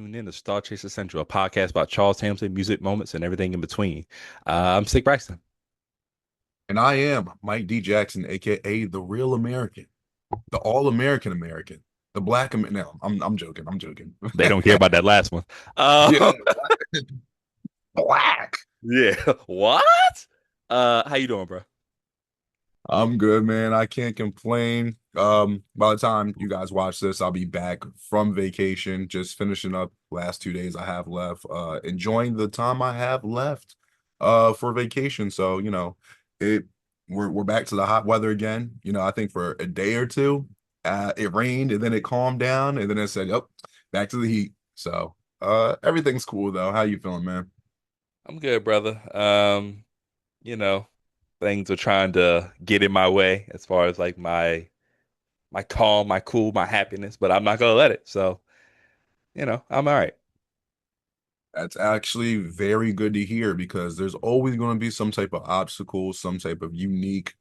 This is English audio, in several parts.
tuned in to StarCHaser Central, a podcast about Charles Hamilton, music moments, and everything in between. I'm Sick Braxton. And I am Mike D. Jackson, aka the real American, the all-American American, the black American. No, I'm joking. I'm joking. They don't care about that last one. Yeah, Uh, black. yeah. What? How you doing, bro? I'm good, man. I can't complain. By the time you guys watch this, I'll be back from vacation, just finishing up last 2 days I have left, enjoying the time I have left for vacation. So, it we're back to the hot weather again. I think for a day or two, it rained and then it calmed down and then it said, "Yep, back to the heat." So, everything's cool though. How you feeling, man? I'm good, brother. You know, things are trying to get in my way as far as like my calm, my cool, my happiness, but I'm not gonna let it. So, I'm all right. That's actually very good to hear because there's always going to be some type of obstacle, some type of unique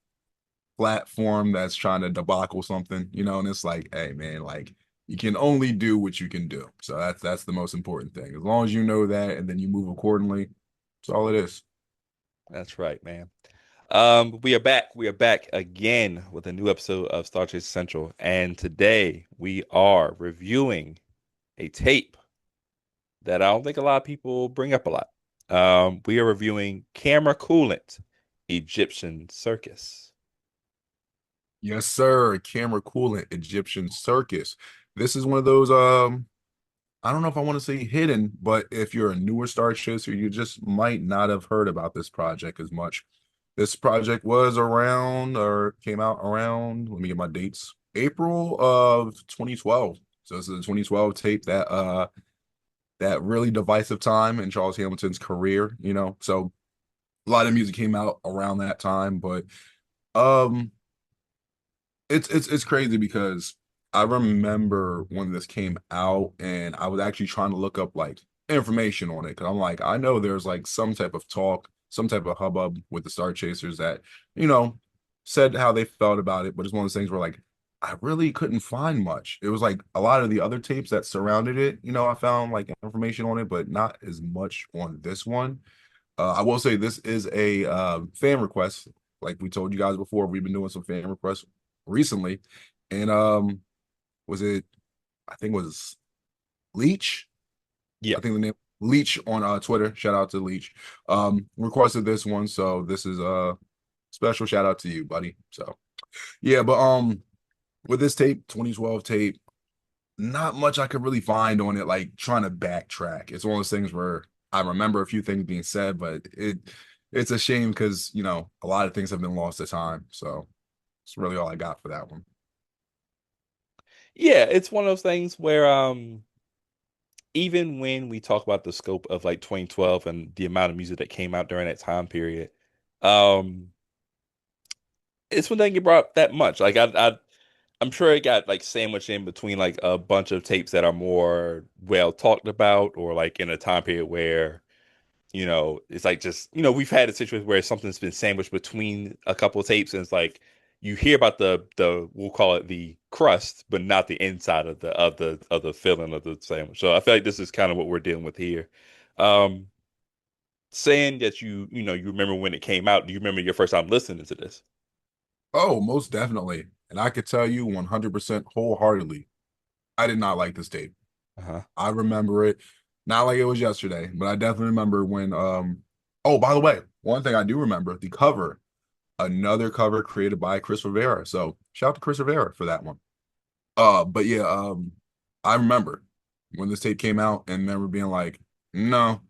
platform that's trying to debacle something, and it's like, hey man, like you can only do what you can do. So that's the most important thing. As long as you know that and then you move accordingly, that's all it is. That's right, man. We are back. We are back again with a new episode of Star Chase Central. And today we are reviewing a tape that I don't think a lot of people bring up a lot. We are reviewing Camera Coolant Egyptian Circus. Yes, sir. Camera Coolant Egyptian Circus. This is one of those I don't know if I want to say hidden, but if you're a newer Star Chaser, you just might not have heard about this project as much. This project was around or came out around, let me get my dates, April of 2012. So this is a 2012 tape that really divisive time in Charles Hamilton's career. So a lot of music came out around that time, but um it's crazy because I remember when this came out and I was actually trying to look up like information on it because I'm like, I know there's like some type of talk, some type of hubbub with the Star Chasers that, you know, said how they felt about it, but it's one of those things where like I really couldn't find much. It was like a lot of the other tapes that surrounded it, I found like information on it, but not as much on this one. I will say this is a fan request. Like we told you guys before, we've been doing some fan requests recently. And was it I think it was Leech? Yeah. I think the name Leech on Twitter. Shout out to Leech. Requested this one. So this is a special shout out to you, buddy. So yeah, but with this tape, 2012 tape, not much I could really find on it, like trying to backtrack. It's one of those things where I remember a few things being said, but it's a shame because a lot of things have been lost to time. So it's really all I got for that one. Yeah, it's one of those things where even when we talk about the scope of like 2012 and the amount of music that came out during that time period, um it's one thing you brought up that much. I'm sure it got like sandwiched in between like a bunch of tapes that are more well talked about, or like in a time period where, it's like just, we've had a situation where something's been sandwiched between a couple of tapes, and it's like you hear about the we'll call it the crust, but not the inside of the filling of the sandwich. So I feel like this is kind of what we're dealing with here. Um, Saying that you remember when it came out, do you remember your first time listening to this? Oh, most definitely. And I could tell you 100% wholeheartedly, I did not like this tape. Uh-huh. I remember it not like it was yesterday, but I definitely remember when oh, by the way, one thing I do remember, the cover, another cover created by Chris Rivera. So shout out to Chris Rivera for that one. But yeah, I remember when this tape came out and remember being like, no,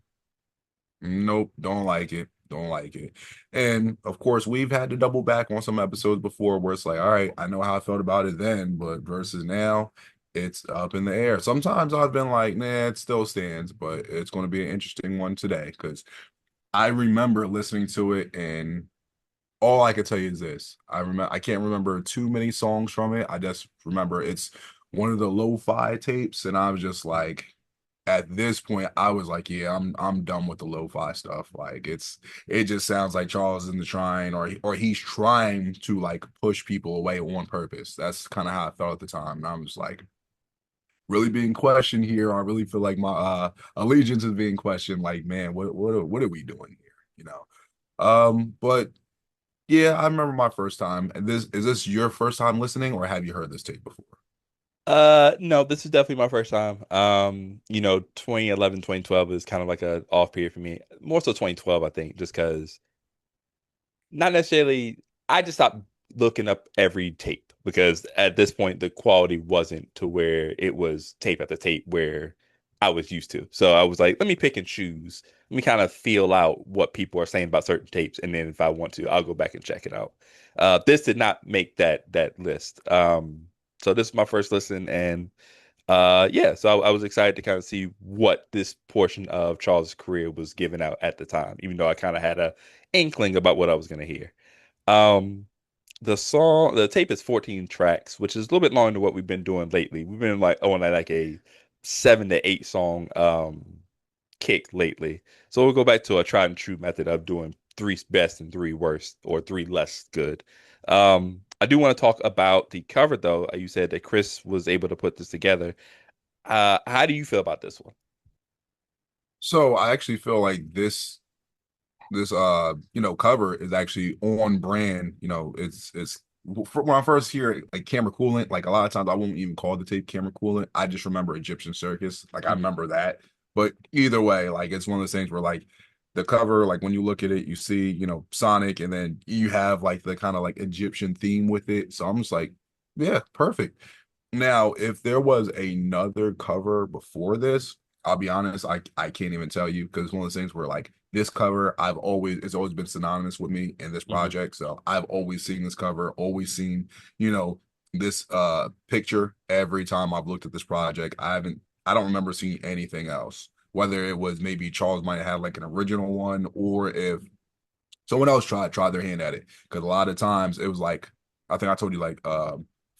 nope, don't like it. Don't like it. And of course, we've had to double back on some episodes before where it's like, all right, I know how I felt about it then, but versus now, it's up in the air. Sometimes I've been like, nah, it still stands, but it's going to be an interesting one today because I remember listening to it and all I could tell you is this. I can't remember too many songs from it. I just remember it's one of the lo-fi tapes, and I was just like, at this point, I was like, yeah, I'm done with the lo-fi stuff. Like it just sounds like Charles in the trying or he's trying to like push people away on purpose. That's kind of how I felt at the time. And I'm just like, really being questioned here. I really feel like my allegiance is being questioned. Like, man, what are we doing here? You know. But yeah, I remember my first time. And this is this your first time listening, or have you heard this tape before? No, this is definitely my first time. 2011, 2012 is kind of like a off period for me. More so 2012, I think, just because not necessarily. I just stopped looking up every tape because at this point the quality wasn't to where it was tape after tape where I was used to. So I was like, let me pick and choose. Let me kind of feel out what people are saying about certain tapes, and then if I want to, I'll go back and check it out. This did not make that list. So this is my first listen, and yeah, so I was excited to kind of see what this portion of Charles' career was giving out at the time, even though I kind of had a inkling about what I was going to hear. Um, the tape is 14 tracks, which is a little bit longer than what we've been doing lately. We've been like on like a 7 to 8 song kick lately. So we'll go back to a tried and true method of doing three best and three worst or three less good. I do want to talk about the cover though. You said that Chris was able to put this together. How do you feel about this one? So I actually feel like this cover is actually on brand. It's when I first hear it, like camera coolant, like a lot of times I won't even call the tape camera coolant. I just remember Egyptian Circus. Like I Mhm, remember that. But either way, like it's one of those things where like the cover, like when you look at it, you see, Sonic, and then you have like the kind of like Egyptian theme with it. So I'm just like, yeah, perfect. Now, if there was another cover before this, I'll be honest, I can't even tell you because it's one of those things where like this cover, it's always been synonymous with me in this mhm, project. So I've always seen this cover, always seen, you know, this picture every time I've looked at this project. I don't remember seeing anything else. Whether it was maybe Charles might have had like an original one, or if someone else tried their hand at it. Because a lot of times it was like, I think I told you like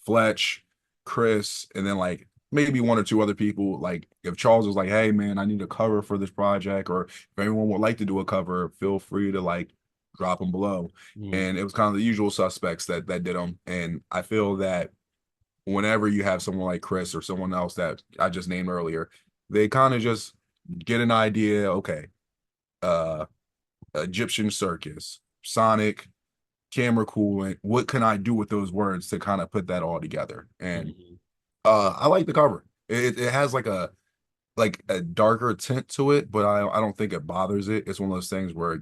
Fletch, Chris, and then like maybe one or two other people. Like if Charles was like, hey man, I need a cover for this project, or if anyone would like to do a cover, feel free to like drop them below. mhm, And it was kind of the usual suspects that did them. And I feel that whenever you have someone like Chris or someone else that I just named earlier, they kind of just get an idea, okay, uh Egyptian Circus, Sonic, camera coolant. What can I do with those words to kind of put that all together? And mhm. I like the cover. It has like a darker tint to it, but I don't think it bothers it. It's one of those things where,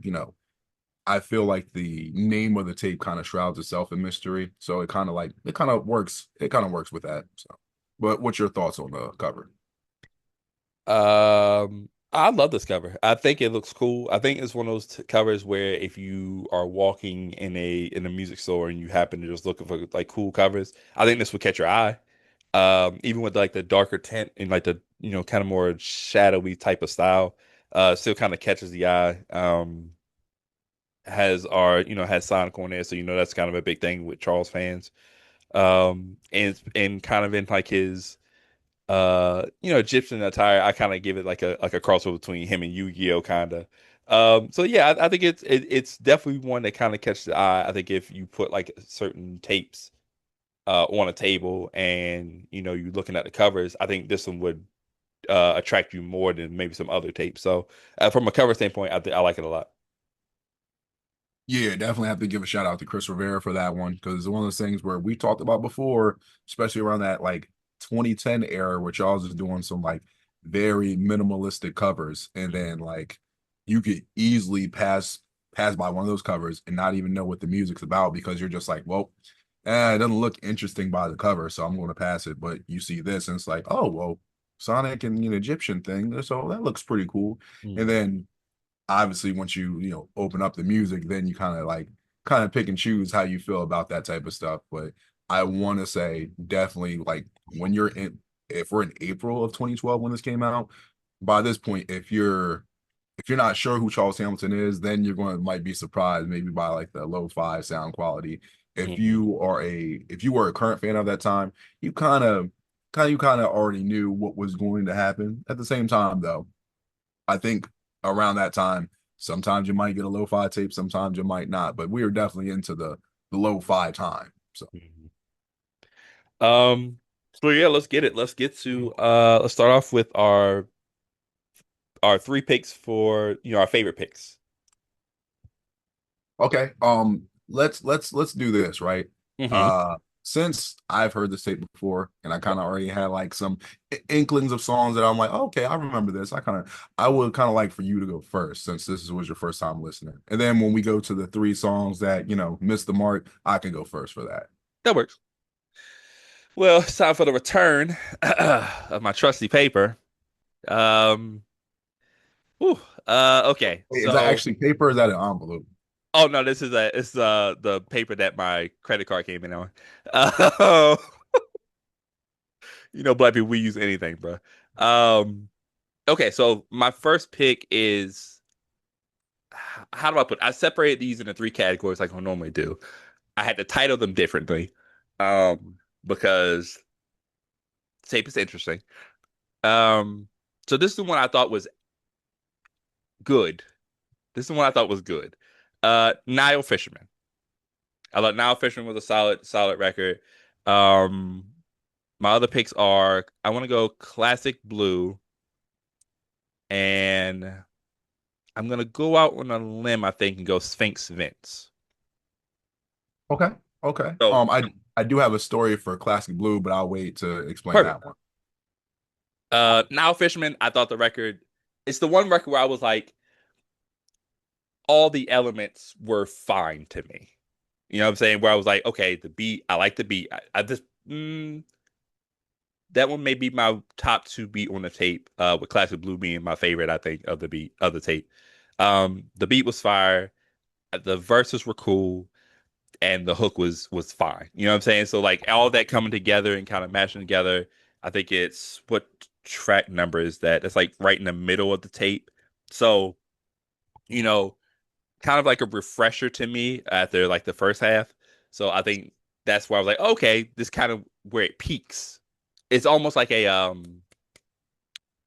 I feel like the name of the tape kind of shrouds itself in mystery. So it kind of works. It kind of works with that. So, but what's your thoughts on the cover? I love this cover. I think it looks cool. I think it's one of those covers where if you are walking in a music store and you happen to just looking for like cool covers, I think this would catch your eye. Even with like the darker tint and like the kind of more shadowy type of style, still kind of catches the eye. Has Sonic on there, so that's kind of a big thing with Charles fans. And kind of in like his Egyptian attire, I kind of give it like a crossover between him and Yu-Gi-Oh kind of. So yeah, I think it's definitely one that kind of catches the eye. I think if you put like certain tapes on a table and you're looking at the covers, I think this one would attract you more than maybe some other tapes. So from a cover standpoint, I like it a lot. Yeah, definitely have to give a shout out to Chris Rivera for that one because it's one of those things where we talked about before, especially around that like 2010 era, where Charles is doing some like very minimalistic covers, and then like you could easily pass by one of those covers and not even know what the music's about because you're just like, well, it doesn't look interesting by the cover, so I'm going to pass it. But you see this, and it's like, oh well, Sonic and Egyptian thing, so that looks pretty cool. And Mhm. then obviously once you open up the music, then you kind of pick and choose how you feel about that type of stuff. But I want to say definitely like when you're in if we're in April of 2012 when this came out, by this point if you're not sure who Charles Hamilton is, then you're going to might be surprised maybe by like the lo-fi sound quality. Mhm. If you were a current fan of that time, you kind of already knew what was going to happen. At the same time though, I think around that time, sometimes you might get a lo-fi tape, sometimes you might not. But we are definitely into the lo-fi time. So Mhm. So yeah, let's get it. Let's get to let's start off with our three picks for our favorite picks. Okay. Let's do this, right? Hmm. Uh since I've heard this tape before and I kind of already had like some inklings of songs that I'm like, okay, I remember this. I would kind of like for you to go first since was your first time listening. And then when we go to the three songs that, missed the mark, I can go first for that. That works. Well, it's time for the return of my trusty paper. Um, whew, okay. Wait, is that So, actually paper or is that an envelope? oh no, this is it's the paper that my credit card came in on. Uh, black people we use anything, bro. Okay, so my first pick is how do I put it? I separated these into three categories like I normally do. I had to title them differently, because tape is interesting. Um, so this is the one I thought was good. This is the one I thought was good. Nile Fisherman. I thought Nile Fisherman was a solid record. Um, my other picks are I want to go Classic Blue, and I'm gonna go out on a limb, I think, and go Sphinx Vince. Okay. Okay. So I do have a story for Classic Blue, but I'll wait to explain perfect. that one. Nile Fisherman, I thought the record, it's the one record where I was like, all the elements were fine to me. You know what I'm saying? Where I was like, okay, the beat, I like the beat. I just that one may be my top two beat on the tape, with Classic Blue being my favorite, I think, of the tape. The beat was fire, the verses were cool, and the hook was fine. You know what I'm saying? So like all that coming together and kind of mashing together, I think it's what track number is that? It's like right in the middle of the tape. So, you know, kind of like a refresher to me after like the first half. So I think that's where I was like, okay, this kind of where it peaks. It's almost like a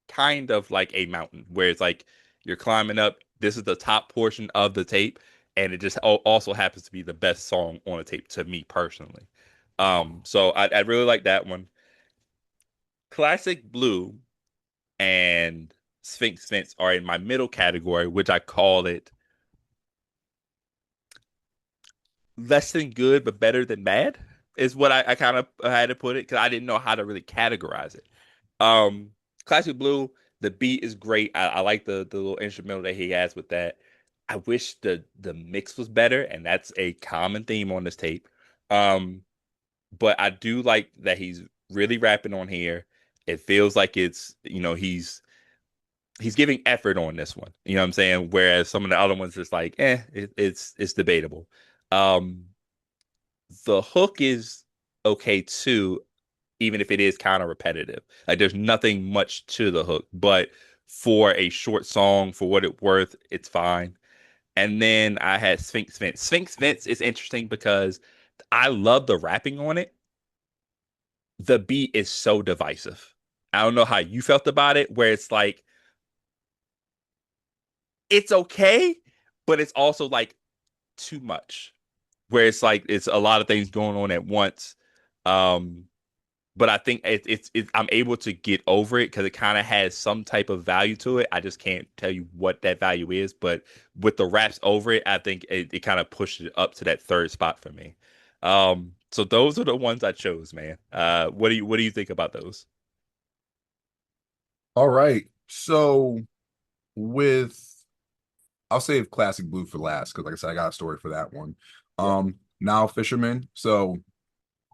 kind of like a mountain where it's like you're climbing up. This is the top portion of the tape, and it just also happens to be the best song on the tape to me personally. So I really like that one. Classic Blue and Sphinx Fence are in my middle category, which I call it less than good but better than bad is what I kind of had to put it because I didn't know how to really categorize it. Um, Classic Blue, the beat is great. I like the little instrumental that he has with that. I wish the mix was better, and that's a common theme on this tape. Um, but I do like that he's really rapping on here. It feels like it's he's giving effort on this one. You know what I'm saying? Whereas some of the other ones, it's like, it's debatable. Um, the hook is okay too, even if it is kind of repetitive. Like there's nothing much to the hook, but for a short song, for what it's worth, it's fine. And then I had Sphinx Vince. Sphinx Vince is interesting because I love the rapping on it. The beat is so divisive. I don't know how you felt about it, where it's like it's okay, but it's also like too much. Where it's like it's a lot of things going on at once. Um, but I think I'm able to get over it because it kind of has some type of value to it. I just can't tell you what that value is, but with the raps over it, I think it kind of pushed it up to that third spot for me. So those are the ones I chose, man. What do you think about those? All right. So with I'll save Classic Blue for last because, like I said, I got a story for that one. Yep. Now Fisherman. So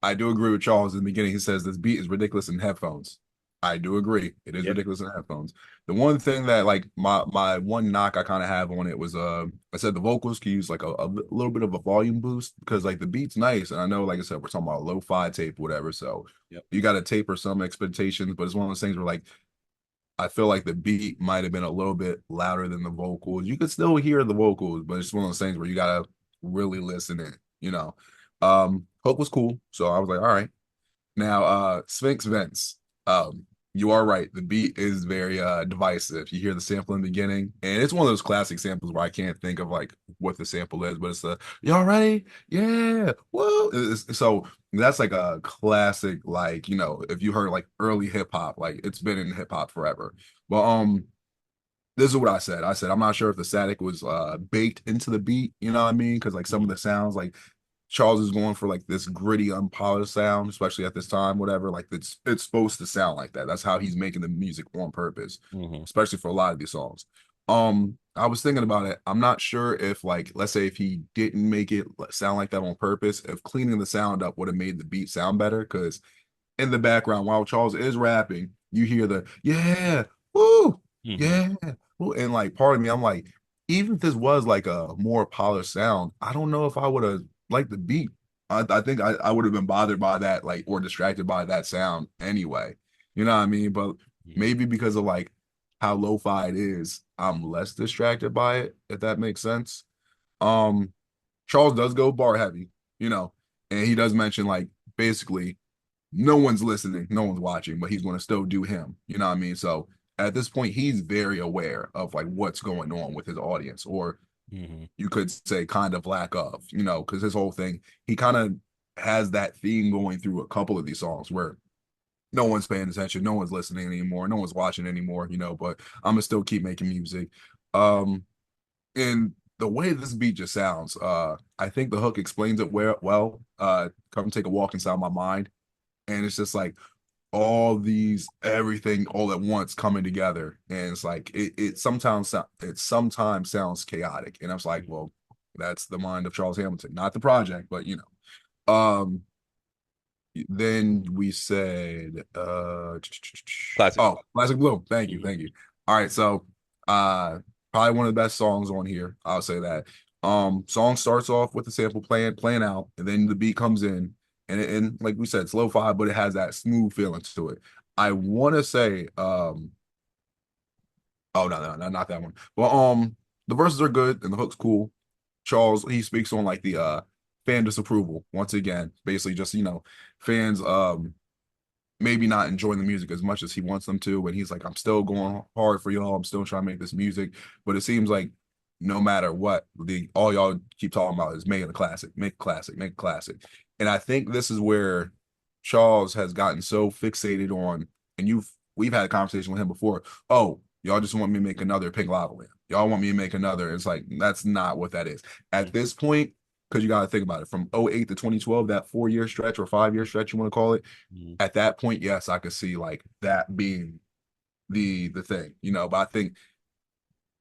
I do agree with Charles in the beginning. He says this beat is ridiculous in headphones. I do agree. It is Yeah. ridiculous in headphones. The one thing that like my one knock I kind of have on it was I said the vocals could use like a little bit of a volume boost because like the beat's nice and I know like I said we're talking about lo-fi tape whatever so Yep. you got to taper some expectations but it's one of those things where like I feel like the beat might have been a little bit louder than the vocals. You could still hear the vocals, but it's one of those things where you gotta really listen in. Hook was cool, so I was like, all right. Now, Sphinx Vents. You are right. The beat is very divisive. You hear the sample in the beginning, and it's one of those classic samples where I can't think of like what the sample is, but it's the y'all ready? Yeah. Whoa. So that's like a classic, like, if you heard like early hip hop, like it's been in hip hop forever. But this is what I said. I said I'm not sure if the static was baked into the beat, you know what I mean? Because like some of Mhm. the sounds, like Charles is going for like this gritty, unpolished sound, especially at this time, whatever. Like it's supposed to sound like that. That's how he's making the music on purpose, Mhm. especially for a lot of these songs. I was thinking about it. I'm not sure if like, let's say if he didn't make it sound like that on purpose, if cleaning the sound up would have made the beat sound better. Because in the background, while Charles is rapping, you hear the yeah, woo, Mhm. yeah, woo. And like part of me, I'm like, even if this was like a more polished sound, I don't know if I would have liked the beat. I think I would have been bothered by that, like, or distracted by that sound anyway. You know what I mean? But Mhm. maybe because of like how lo-fi it is, I'm less distracted by it, if that makes sense. Um, Charles does go bar heavy, you know, and he does mention like basically no one's listening, no one's watching, but he's going to still do him. You know what I mean? So at this point, he's very aware of like what's going on with his audience, or Mhm. you could say kind of lack of, because his whole thing, he kind of has that theme going through a couple of these songs where no one's paying attention, no one's listening anymore, no one's watching anymore, but I'm gonna still keep making music. Um, and the way this beat just sounds, I think the hook explains it well. Come take a walk inside my mind, and it's just like all these everything all at once coming together, and it's like it sometimes sounds chaotic, and I was like, Mhm. well, that's the mind of Charles Hamilton, not the project, but um then we said Classic. oh, Classic Blue. Thank you, Mhm. thank you. All right, so uh probably one of the best songs on here, I'll say that. Song starts off with the sample playing out, and then the beat comes in, and like we said, it's lo-fi, but it has that smooth feeling to it. I want to say oh, no, not that one. Well, the verses are good and the hook's cool. Charles, he speaks on like the fan disapproval once again, basically just fans maybe not enjoying the music as much as he wants them to, and he's like, I'm still going hard for y'all, I'm still trying to make this music, but it seems like no matter what, the all y'all keep talking about is making a classic, make a classic, make a classic. And I think this is where Charles has gotten so fixated on, and we've had a conversation with him before. Oh, y'all just want me to make another Pink Lava Land. Y'all want me to make another. It's like that's not what that is. At Mhm. this point, because you got to think about it, from '08 to 2012, that 4 year stretch or 5 year stretch, you want to call it, Mhm. at that point, yes, I could see like that being the thing, but I think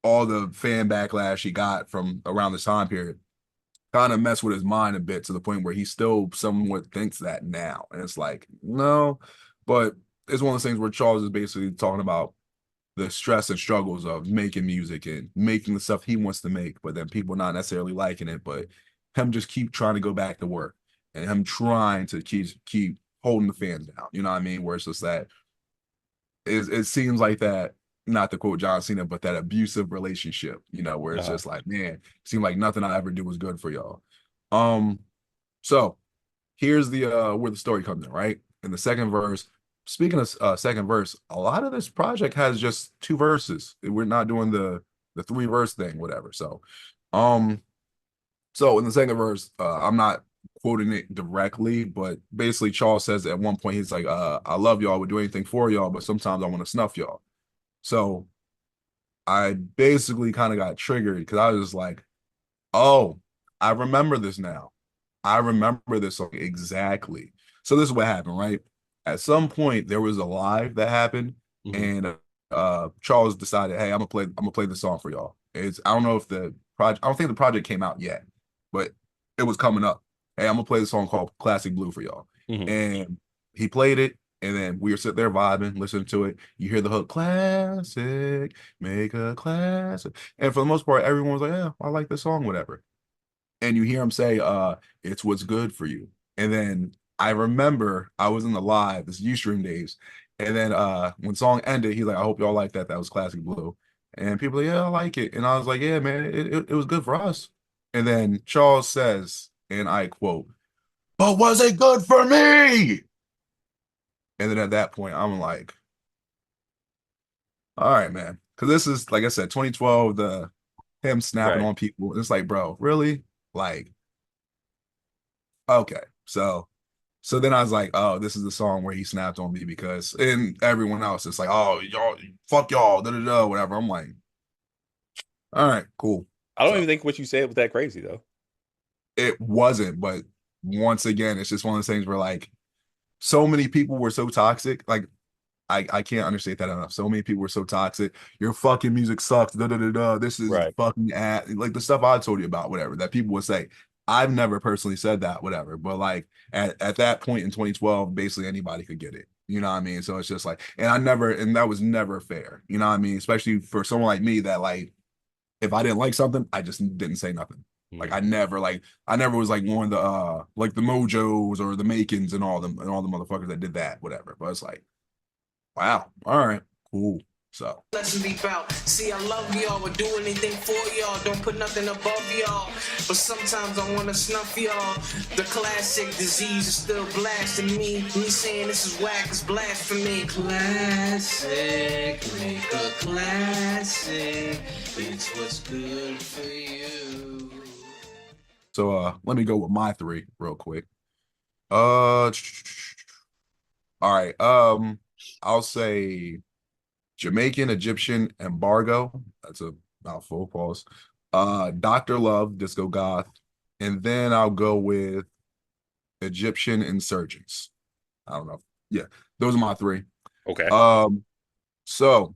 all the fan backlash he got from around this time period kind of messed with his mind a bit, to the point where he still somewhat thinks that now. And it's like, no, but it's one of those things where Charles is basically talking about the stress and struggles of making music and making the stuff he wants to make, but then people not necessarily liking it, but him just keep trying to go back to work, and him trying to keep holding the fans down. You know what I mean? Where it's just that it seems like that, not to quote John Cena, but that abusive relationship, where it's Uh-huh. just like, man, it seemed like nothing I ever do was good for y'all. Um, so here's the where the story comes in, right? In the second verse, speaking of second verse, a lot of this project has just two verses. We're not doing the three verse thing, whatever. Um, so in the second verse, I'm not quoting it directly, but basically Charles says at one point, he's like, I love y'all, would do anything for y'all, but sometimes I want to snuff y'all. So I basically kind of got triggered because I was like, oh, I remember this now. I remember this song exactly. So this is what happened, right? At some point there was a live that happened, Mhm. and Charles decided, hey, I'm gonna play the song for y'all. It's I don't know if the project I don't think the project came out yet, but it was coming up. Hey, I'm gonna play the song called Classic Blue for y'all. Mhm. And he played it, and then we were sitting there vibing, listening to it. You hear the hook, classic, make a classic. And for the most part, everyone was like, yeah, I like this song, whatever. And you hear him say, it's what's good for you. And then I remember I was in the live, this Ustream days. And then when song ended, he's like, I hope y'all like that. That was Classic Blue. And people are like, yeah, I like it. And I was like, yeah, man, it was good for us. And then Charles says, and I quote, but was it good for me? And then at that point, I'm like, All right, man. Because this is, like I said, 2012, the him snapping Right. on people. It's like, bro, really? Like, okay. So then I was like, oh, this is the song where he snapped on me because, and everyone else, it's like, oh, y'all, fuck y'all, da da da, whatever. I'm like, all right, cool. I don't So even think what you said was that crazy though. it wasn't, but once again, it's just one of those things where like so many people were so toxic. Like I can't understate that enough. So many people were so toxic. Your fucking music sucks. Da da da da. This is Right. fucking like the stuff I told you about, whatever. That people would say. I've never personally said that, whatever. But like at that point in 2012, basically anybody could get it. You know what I mean? So it's just like, and that was never fair. You know what I mean? Especially for someone like me that like, if I didn't like something, I just didn't say nothing. Hmm. I never was like one of the like the Mojos or the Makins and all the motherfuckers that did that, whatever. But it's like, wow. All right. Cool. So Let's be about. See, I love y'all, would do anything for y'all. Don't put nothing above y'all. But sometimes I wanna snuff y'all. The classic disease is still blasting me. Me saying this is whack is blasphemy. Classic, make a classic. It's what's good for you. let me go with my three real quick. Uh all right. I'll say Jamaican Egyptian embargo. That's a mouthful, pause. Dr. Love, Disco Goth, and then I'll go with Egyptian insurgents. I don't know. Yeah, those are my three. Okay. Um, so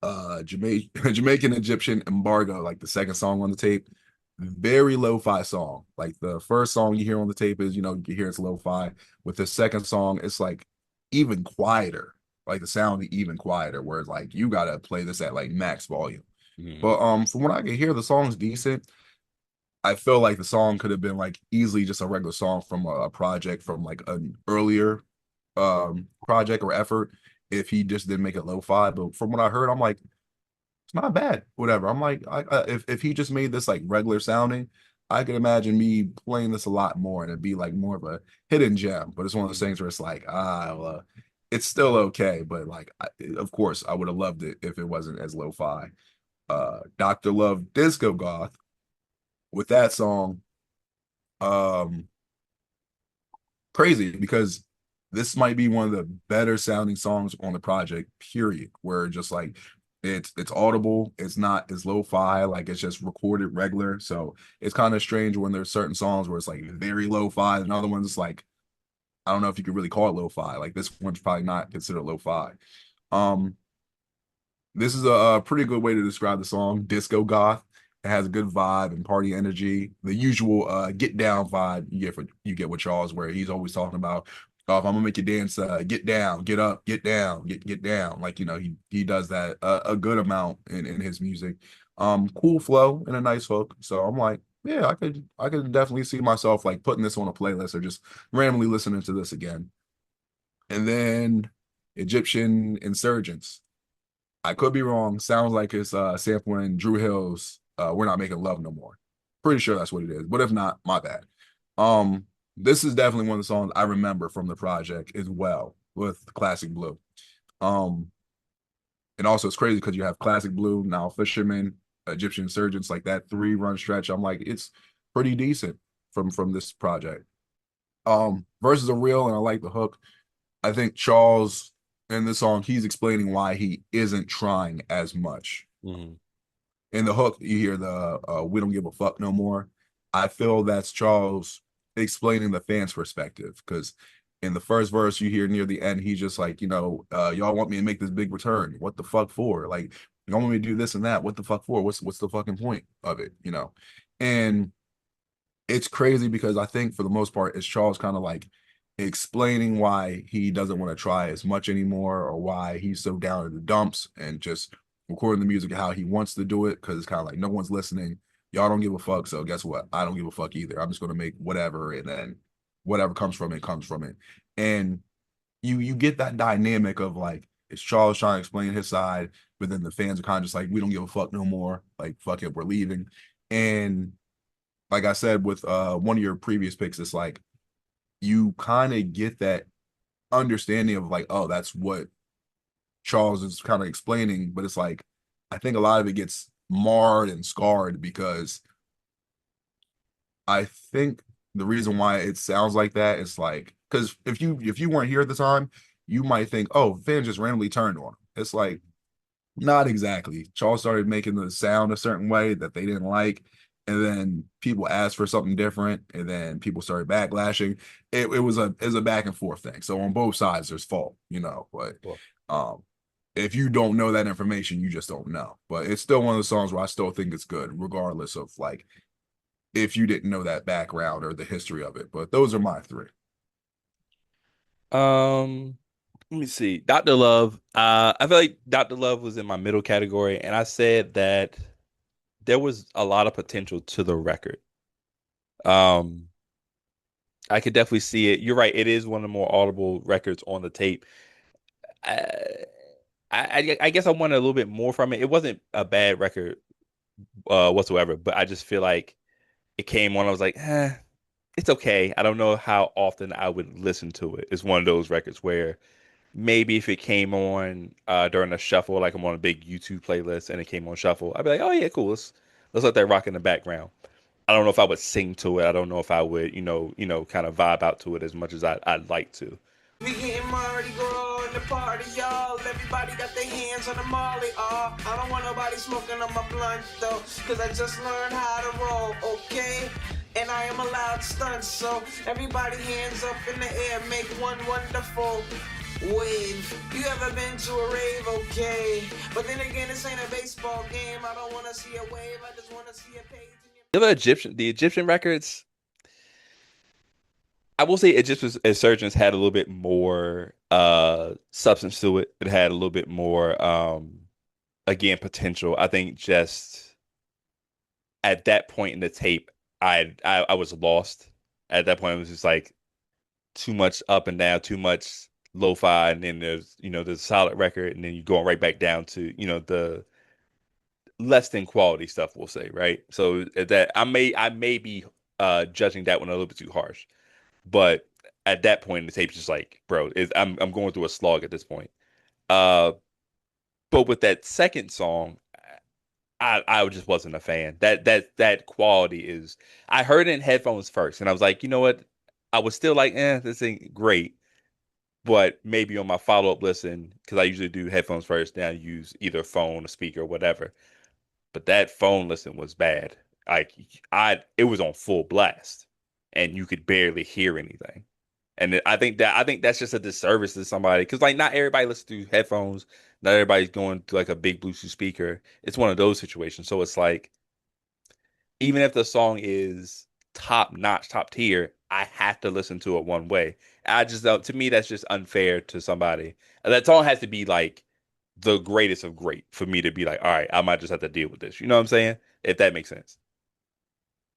Jamaican Egyptian embargo, like the second song on the tape, very lo-fi song. Like the first song you hear on the tape is, you can hear it's lo-fi. With the second song, it's like even quieter, like the sound even quieter, where it's like you gotta play this at like max volume. Hmm. But from what I can hear, the song's decent. I feel like the song could have been like easily just a regular song from a project from like an earlier project or effort if he just didn't make it lo-fi. But from what I heard, I'm like, it's not bad. Whatever. I'm like, if he just made this like regular sounding, I could imagine me playing this a lot more and it'd be like more of a hidden gem. But it's one of those things where it's like, well, it's still okay. But like, of course, I would have loved it if it wasn't as lo-fi. Dr. Love Disco Goth with that song, um, crazy because this might be one of the better sounding songs on the project, period. Where just like it's audible, it's not as lo-fi, like it's just recorded regular. So it's kind of strange when there's certain songs where it's like very lo-fi, and other ones it's like I don't know if you could really call it lo-fi. Like this one's probably not considered lo-fi. Um, this is a pretty good way to describe the song, disco goth. It has a good vibe and party energy. The usual get down vibe you get with Charles, where he's always talking about, oh, if I'm gonna make you dance, get down, get up, get down, get down. Like he does that a good amount in his music. Cool flow and a nice hook. So I'm like, yeah, I could definitely see myself like putting this on a playlist or just randomly listening to this again. And then Egyptian Insurgents. I could be wrong. Sounds like it's sampling Drew Hill's We're Not Making Love No More. Pretty sure that's what it is. But if not, my bad. Um, this is definitely one of the songs I remember from the project as well with Classic Blue. Um, and also it's crazy because you have Classic Blue, now Fisherman, Egyptian Insurgents, like that 3 run stretch. I'm like, it's pretty decent from this project. Verses are real and I like the hook. I think Charles in the song, he's explaining why he isn't trying as much. Hmm. In the hook, you hear the "We don't give a fuck no more." I feel that's Charles explaining the fans' perspective because in the first verse, you hear near the end, he's just like, y'all want me to make this big return. What the fuck for? Like, y'all want me to do this and that. What the fuck for? What's the fucking point of it? And it's crazy because I think for the most part, it's Charles kind of like explaining why he doesn't want to try as much anymore or why he's so down in the dumps and just recording the music how he wants to do it because it's kind of like no one's listening. Y'all don't give a fuck. So guess what? I don't give a fuck either. I'm just gonna make whatever and then whatever comes from it comes from it. And you get that dynamic of like it's Charles trying to explain his side, but then the fans are kind of just like, we don't give a fuck no more. Like, fuck it, we're leaving. And like I said with one of your previous picks, it's like you kind of get that understanding of like, oh, that's what Charles is kind of explaining, but it's like I think a lot of it gets marred and scarred because I think the reason why it sounds like that is like because if you weren't here at the time, you might think, oh, fans just randomly turned on him. It's like not exactly. Charles started making the sound a certain way that they didn't like, and then people asked for something different, and then people started backlashing. It was a back and forth thing. So on both sides, there's fault, But Well, um, if you don't know that information, you just don't know. But it's still one of the songs where I still think it's good, regardless of like if you didn't know that background or the history of it. But those are my three. um, let me see. Dr. Love. I feel like Dr. Love was in my middle category, and I said that there was a lot of potential to the record. Um, I could definitely see it. You're right. It is one of the more audible records on the tape. I, I guess I wanted a little bit more from it. It wasn't a bad record whatsoever, but I just feel like it came on. I was like, it's okay. I don't know how often I would listen to it. It's one of those records where maybe if it came on during a shuffle, like I'm on a big YouTube playlist and it came on shuffle, I'd be like, oh yeah, cool. Let's let that rock in the background. I don't know if I would sing to it. I don't know if I would, kind of vibe out to it as much as I'd like to. We getting Mardi Gras in the party, y'all. Everybody got their hands on the Molly, I don't want nobody smoking on my blunt, though, cause I just learned how to roll, okay? And I am allowed stunts, so everybody hands up in the air, make one wonderful wave. You ever been to a rave? Okay. But then again, this ain't a baseball game. I don't wanna see a wave, I just wanna see a page in your... The Egyptian records, I will say Egyptian Insurgents had a little bit more substance to it. It had a little bit more again potential. I think just at that point in the tape, I was lost. At that point, it was just like too much up and down, too much lo-fi, and then there's a solid record, and then you're going right back down to the less than quality stuff. We'll say, right? So that I may be judging that one a little bit too harsh, but at that point in the tape, it's just like, bro, I'm going through a slog at this point. Uh, but with that second song, I just wasn't a fan. That quality is. I heard it in headphones first, and I was like, you know what? I was still like, this ain't great. But maybe on my follow up listen, because I usually do headphones first, then I use either phone, a speaker, or whatever. But that phone listen was bad. Like it was on full blast, and you could barely hear anything. And I think that's just a disservice to somebody because like not everybody listens through headphones, not everybody's going to like a big Bluetooth speaker. It's one of those situations. So it's like even if the song is top notch, top tier, I have to listen to it one way. I just to me that's just unfair to somebody. That song has to be like the greatest of great for me to be like, all right, I might just have to deal with this. You know what I'm saying? If that makes sense.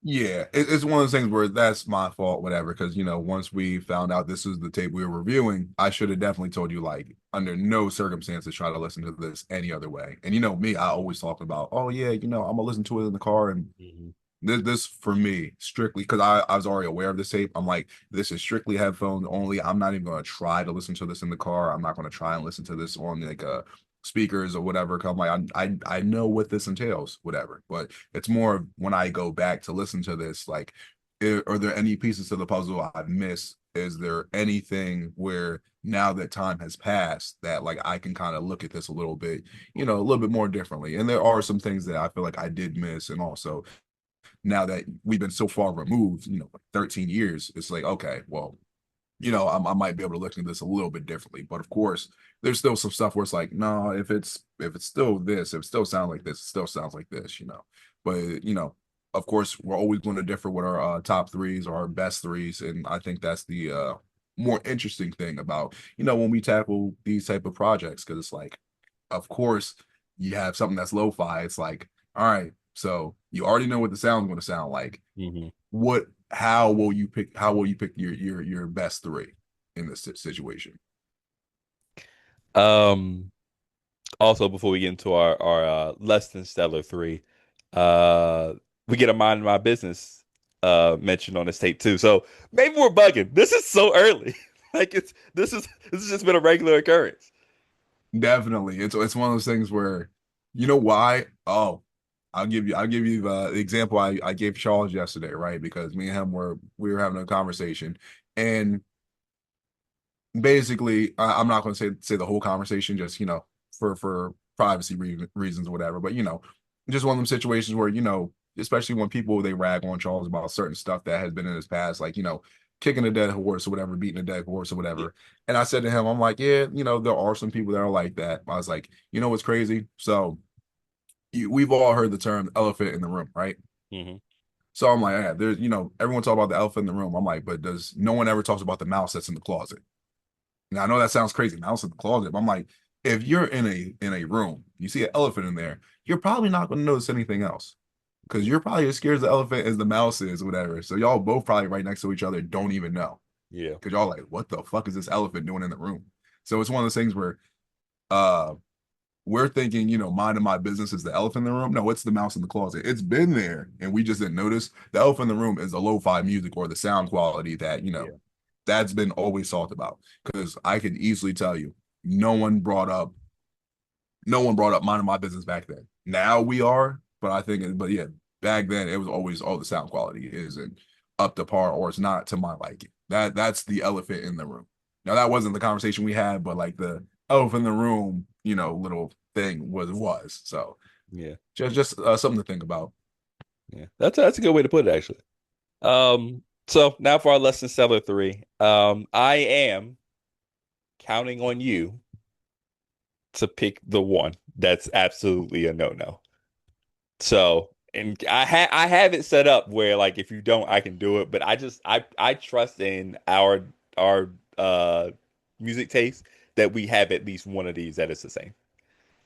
Yeah, it's one of those things where that's my fault, whatever. Because once we found out this is the tape we were reviewing, I should have definitely told you, like, under no circumstances try to listen to this any other way. And me, I always talk about, oh yeah, I'm gonna listen to it in the car, and Mhm. this for me strictly because I was already aware of this tape. I'm like, this is strictly headphones only. I'm not even gonna try to listen to this in the car. I'm not gonna try and listen to this on like speakers or whatever. Cause I'm like, I know what this entails, whatever. But it's more of when I go back to listen to this, like, are there any pieces to the puzzle I've missed? Is there anything where now that time has passed that like I can kind of look at this a little bit, a little bit more differently? And there are some things that I feel like I did miss, and also now that we've been so far removed, like 13 years, it's like, okay, well, I might be able to look at this a little bit differently. But of course, there's still some stuff where it's like, no, if it's still this, if it still sounds like this, it still sounds like this. But of course, we're always going to differ with our top threes or our best threes, and I think that's the more interesting thing about when we tackle these type of projects, because it's like, of course, you have something that's lo-fi. It's like, all right, so you already know what the sound's going to sound like. Mhm. What how will you pick your best three in this situation? Um, Also, before we get into our less than stellar three, uh, we get a mind my business mentioned on this tape too. So maybe we're bugging. This is so early. Like this has just been a regular occurrence. Definitely. It's one of those things where you know why? Oh, I'll give you the example I gave Charles yesterday, right? Because me and him we were having a conversation, and basically I'm not going to say the whole conversation, just for privacy reasons or whatever, but just one of them situations where especially when people they rag on Charles about certain stuff that has been in his past, like kicking a dead horse or whatever, beating a dead horse or Yeah. whatever. And I said to him, I'm like, yeah, there are some people that are like that. I was like, what's crazy? So we've all heard the term elephant in the room, right? Hmm. So I'm like, yeah, there's, everyone talk about the elephant in the room. I'm like, but does no one ever talks about the mouse that's in the closet? Now I know that sounds crazy, mouse in the closet, but I'm like, if you're in a room, you see an elephant in there, you're probably not going to notice anything else because you're probably as scared as the elephant as the mouse is, or whatever. So y'all both probably right next to each other don't even know Yeah. because y'all like, what the fuck is this elephant doing in the room? So it's one of those things where uh we're thinking, minding my business is the elephant in the room. No, it's the mouse in the closet. It's been there and we just didn't notice. The elephant in the room is the lo-fi music or the sound quality that, Yeah. that's been always talked about. Because I could easily tell you, no one brought up, no one brought up minding my business back then. Now we are, but yeah, back then it was always the sound quality isn't up to par or it's not to my liking. That's the elephant in the room. Now that wasn't the conversation we had, but like the elephant in the room, little thing was. So Yeah. just something to think about. Yeah. That's a good way to put it, actually. So now for our lesson seller three. I am counting on you to pick the one that's absolutely a no-no. So, and I have it set up where like if you don't, I can do it. But I trust in our uh music taste that we have at least one of these that is the same.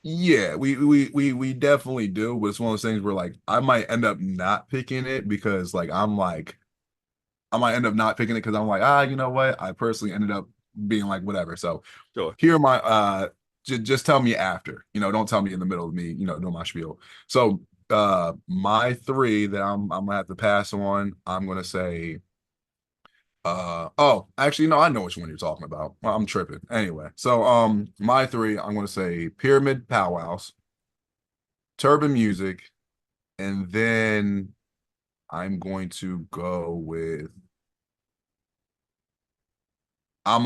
Yeah, we definitely do, but it's one of those things where like I might end up not picking it because I might end up not picking it because I'm like, you know what? I personally ended up being like, whatever. So Sure. here are my just tell me after, don't tell me in the middle of me, doing my spiel. So my three that I'm gonna have to pass on, I'm gonna say oh, actually no, I know which one you're talking about. Well, I'm tripping. Anyway, so my three, I'm gonna say Pyramid Powwows, Turban Music, and then I'm gonna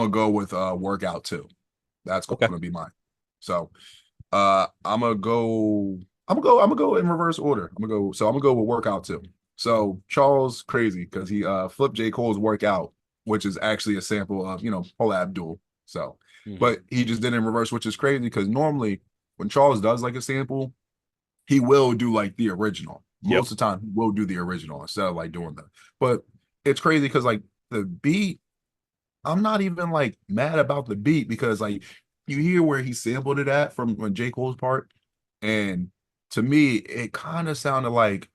go with Workout 2. That's Okay. gonna be mine. So I'm gonna go in reverse order. I'm gonna go with Workout 2. So Charles crazy because he flipped J. Cole's Workout, which is actually a sample of, Paula Abdul. So, Hmm. but he just did it in reverse, which is crazy because normally when Charles does like a sample, he will do like the original. Yep. Most of the time, he will do the original instead of like doing that. But it's crazy because like the beat, I'm not even like mad about the beat because like you hear where he sampled it at from when J. Cole's part, and to me, it kind of sounded like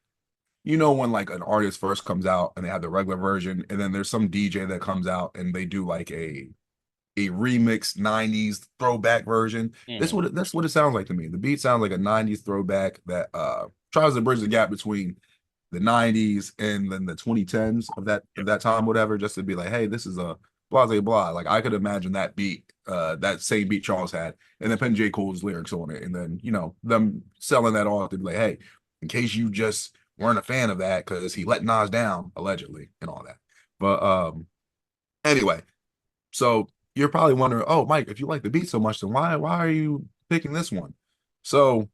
when like an artist first comes out and they have the regular version, and then there's some DJ that comes out and they do like a remix 90s throwback version. Hmm. That's what it sounds like to me. The beat sounds like a 90s throwback that tries to bridge the gap between the 90s and then the 2010s of that time, whatever, just to be like, hey, this is a blah blah blah. Like I could imagine that beat, that same beat Charles had, and then putting J. Cole's lyrics on it, and then them selling that off to be like, hey, in case you just weren't a fan of that because he let Nas down allegedly and all that. But anyway, so you're probably wondering, oh, Mike, if you like the beat so much, then why are you picking this one? So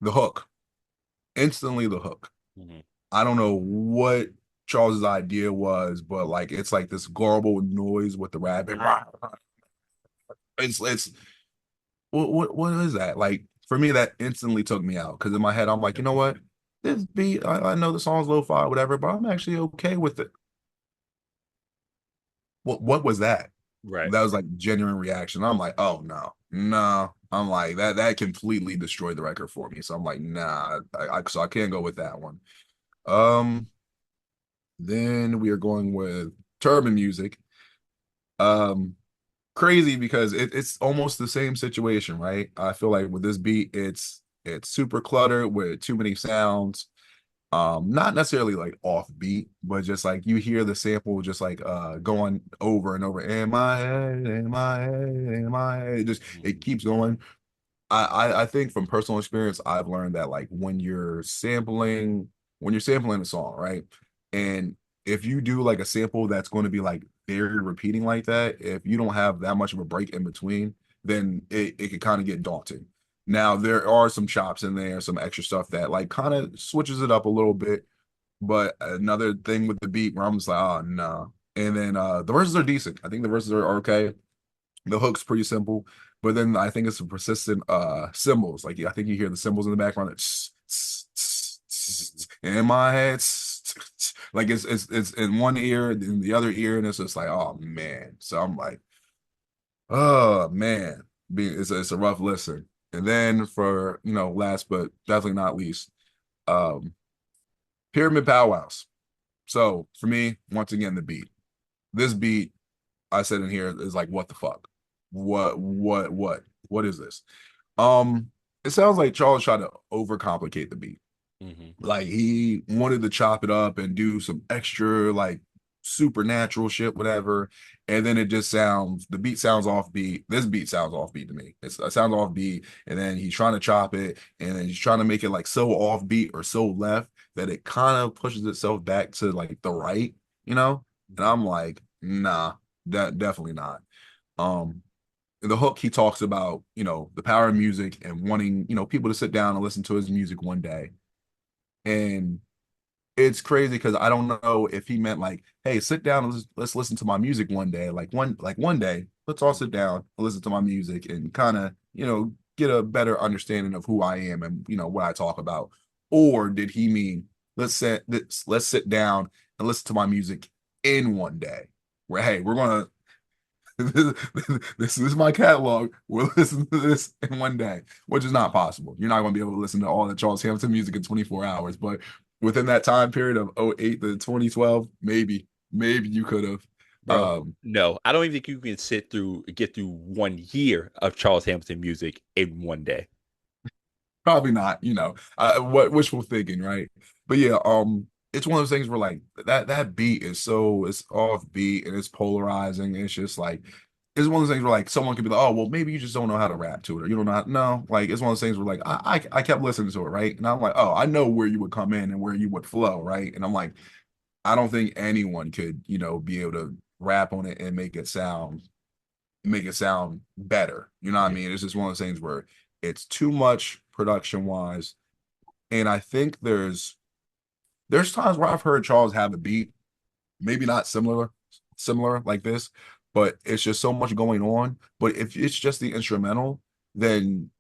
the hook, instantly the hook. Hmm. I don't know what Charles's idea was, but like it's like this garbled noise with the rapping. It's what is that? Like for me, that instantly took me out because in my head, I'm like, you know what? This beat, I know the song's lo-fi, whatever, but I'm actually okay with it. What was that? Right. That was like genuine reaction. I'm like, oh no, no. I'm like that completely destroyed the record for me. So I'm like, nah, so I can't go with that one. Um, then we are going with Turban Music. Um, Crazy because it's almost the same situation, right? I feel like with this beat, it's super cluttered with too many sounds. Not necessarily like off beat, but just like you hear the sample just like going over and over in my head, in my head, in my head. It Hmm. keeps going. I think from personal experience, I've learned that like when you're sampling a song, right? And if you do like a sample that's going to be like very repeating like that, if you don't have that much of a break in between, then it can kind of get daunting. Now there are some chops in there, some extra stuff that like kind of switches it up a little bit. But another thing with the beat where I'm just like, oh no. And then the verses are decent. I think the verses are okay. The hook's pretty simple, but then I think it's the persistent cymbals. Like I think you hear the cymbals in the background that Mhm. in my head. Like it's in one ear, in the other ear, and it's just like, oh man. So I'm like, oh man, it's a rough listen. And then for last but definitely not least, um, pyramid powwows. So for me, once again, the beat. This beat I said in here is like, what the fuck? What is this? Um, it sounds like Charles tried to overcomplicate the beat. Mhm. Like he wanted to chop it up and do some extra like supernatural shit, whatever. And then the beat sounds offbeat. This beat sounds offbeat to me. It sounds offbeat. And then he's trying to chop it and then he's trying to make it like so offbeat or so left that it kind of pushes itself back to like the right, you know? And I'm like, nah, that definitely not. Um, in the hook, he talks about, the power of music and wanting, people to sit down and listen to his music one day. And it's crazy because I don't know if he meant like, hey, sit down and let's listen to my music one day. Like one day, let's all sit down and listen to my music and kind of, get a better understanding of who I am and what I talk about. Or did he mean let's sit down and listen to my music in one day? Where hey, we're gonna this is my catalog. We'll listen to this in one day, which is not possible. You're not going to be able to listen to all the Charles Hampton music in 24 hours, but within that time period of '08 to 2012, maybe you could have. Bro, no, I don't even think you can get through 1 year of Charles Hamilton music in 1 day. Probably not, what wishful thinking, right? But yeah, it's one of those things where like that beat it's off beat and it's polarizing. It's just like it's one of those things where like someone could be like, oh well, maybe you just don't know how to rap to it, or you don't know no, like it's one of those things where like I kept listening to it, right? And I'm like, oh, I know where you would come in and where you would flow, right? And I'm like, I don't think anyone could, be able to rap on it and make it sound better. You know what I Yeah. mean? It's just one of those things where it's too much production wise. And I think there's times where I've heard Charles have a beat, maybe not similar like this, but it's just so much going on. But if it's just the instrumental, then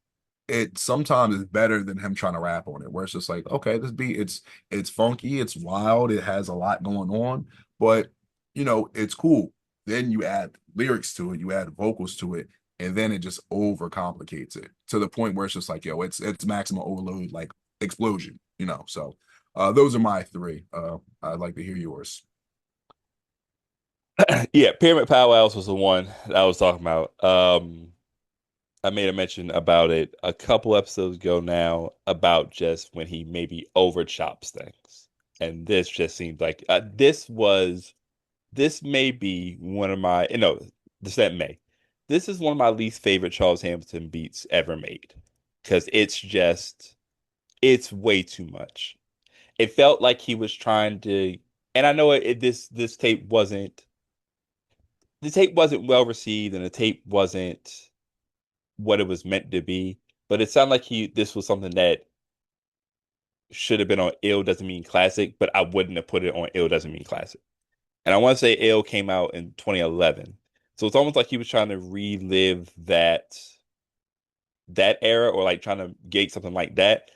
it sometimes is better than him trying to rap on it, where it's just like, okay, this beat, it's funky, it's wild, it has a lot going on, but it's cool. Then you add lyrics to it, you add vocals to it, and then it just overcomplicates it to the point where it's just like, yo, it's maximum overload, like explosion, So those are my three. I'd like to hear yours. Yeah, Pyramid Powwows was the one that I was talking about. I made a mention about it a couple episodes ago now about just when he maybe over chops things. And this just seems like this may be one of my no, this that may. This is one of my least favorite Charles Hamilton beats ever made. Because it's way too much. It felt like he was trying to, and I know this tape wasn't the tape wasn't well received and the tape wasn't what it was meant to be, but it sounded like he this was something that should have been on Ill Doesn't Mean Classic, but I wouldn't have put it on Ill Doesn't Mean Classic. And I want to say Ill came out in 2011. So it's almost like he was trying to relive that era or like trying to gauge something like that,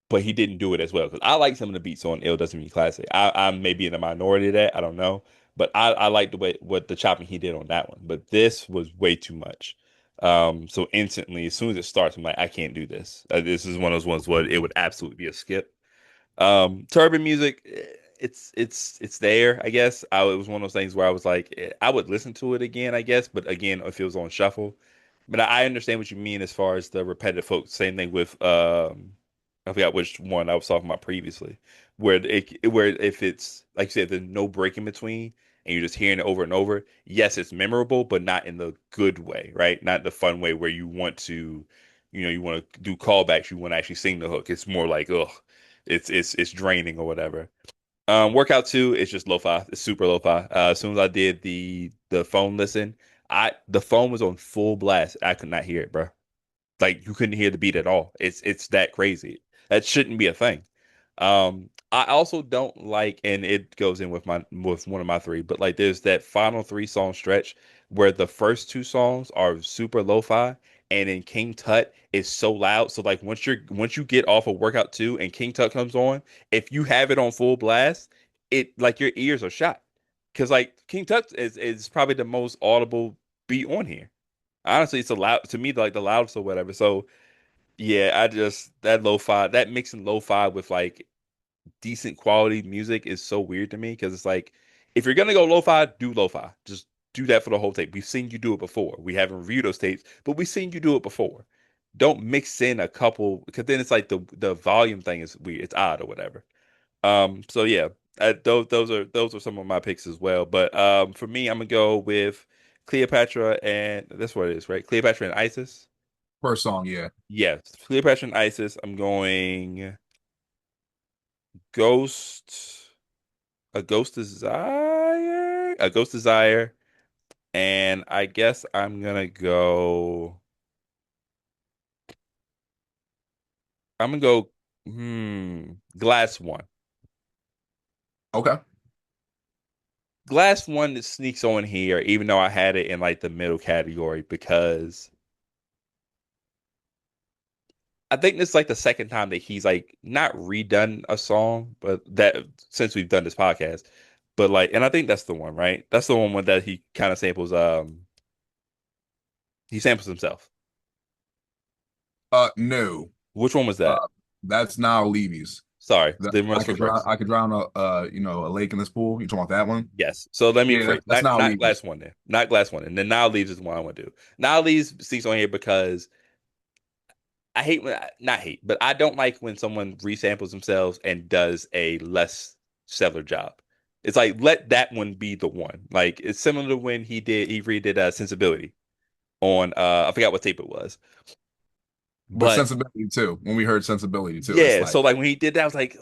but he didn't do it as well. Because I like some of the beats on Ill Doesn't Mean Classic. I'm maybe in the minority of that. I don't know. But I like the way what the chopping he did on that one. But this was way too much. So instantly, as soon as it starts, I'm like, I can't do this. This is one of those ones where it would absolutely be a skip. Turban music, it's there, I guess. It was one of those things where I was like, I would listen to it again, I guess, but again, if it was on shuffle. But I understand what you mean as far as the repetitive folk. Same thing with I forgot which one I was talking about previously, where if it's like you said, there's no break in between and you're just hearing it over and over. Yes, it's memorable, but not in the good way, right? Not the fun way where you want to, you want to do callbacks, you want to actually sing the hook. It's more like, ugh, it's draining or whatever. Workout 2 is just lo-fi. It's super lo-fi. As soon as I did the phone listen, the phone was on full blast. I could not hear it, bro. Like you couldn't hear the beat at all. It's that crazy. That shouldn't be a thing. I also don't like, and it goes in with one of my three, but like there's that final 3 song stretch where the first 2 songs are super lo-fi, and then King Tut is so loud. So like once you get off of Workout 2 and King Tut comes on, if you have it on full blast, it like your ears are shot. Because like King Tut is probably the most audible beat on here. Honestly, it's a loud to me, like the loudest or whatever. So yeah, I just that lo-fi, that mixing lo-fi with like decent quality music is so weird to me because it's like if you're gonna go lo-fi, do lo-fi. Just do that for the whole tape. We've seen you do it before. We haven't reviewed those tapes, but we've seen you do it before. Don't mix in a couple because then it's like the volume thing is weird. It's odd or whatever. So yeah, those are some of my picks as well. But for me, I'm gonna go with Cleopatra, and that's what it is, right? Cleopatra and Isis. First song, yeah. Yes, Cleopatra and Isis. I'm going Ghost, a Ghost Desire, and I guess I'm gonna go. I'm gonna go. Glass One. Okay. Glass One that sneaks on here, even though I had it in like the middle category because I think this is like the second time that he's like not redone a song, but that since we've done this podcast, but like, and I think that's the one, right? That's the one that he kind of samples. He samples himself. No. Which one was that? Uh, that's now Levy's. Sorry, The, the Runs for Verse. I could drown a lake in this pool. You talking about that one? Yes. So let me Yeah, rephrase. that's now Not Levy's. Glass One then. Not Glass One, and then Now Leaves is the one I want to do. Now Leaves sneaks on here because I hate when not hate, but I don't like when someone resamples themselves and does a less stellar job. It's like let that one be the one. Like it's similar to when he redid Sensibility on I forgot what tape it was. But But sensibility too. When we heard sensibility too, it's yeah, like so like when he did that, I was like,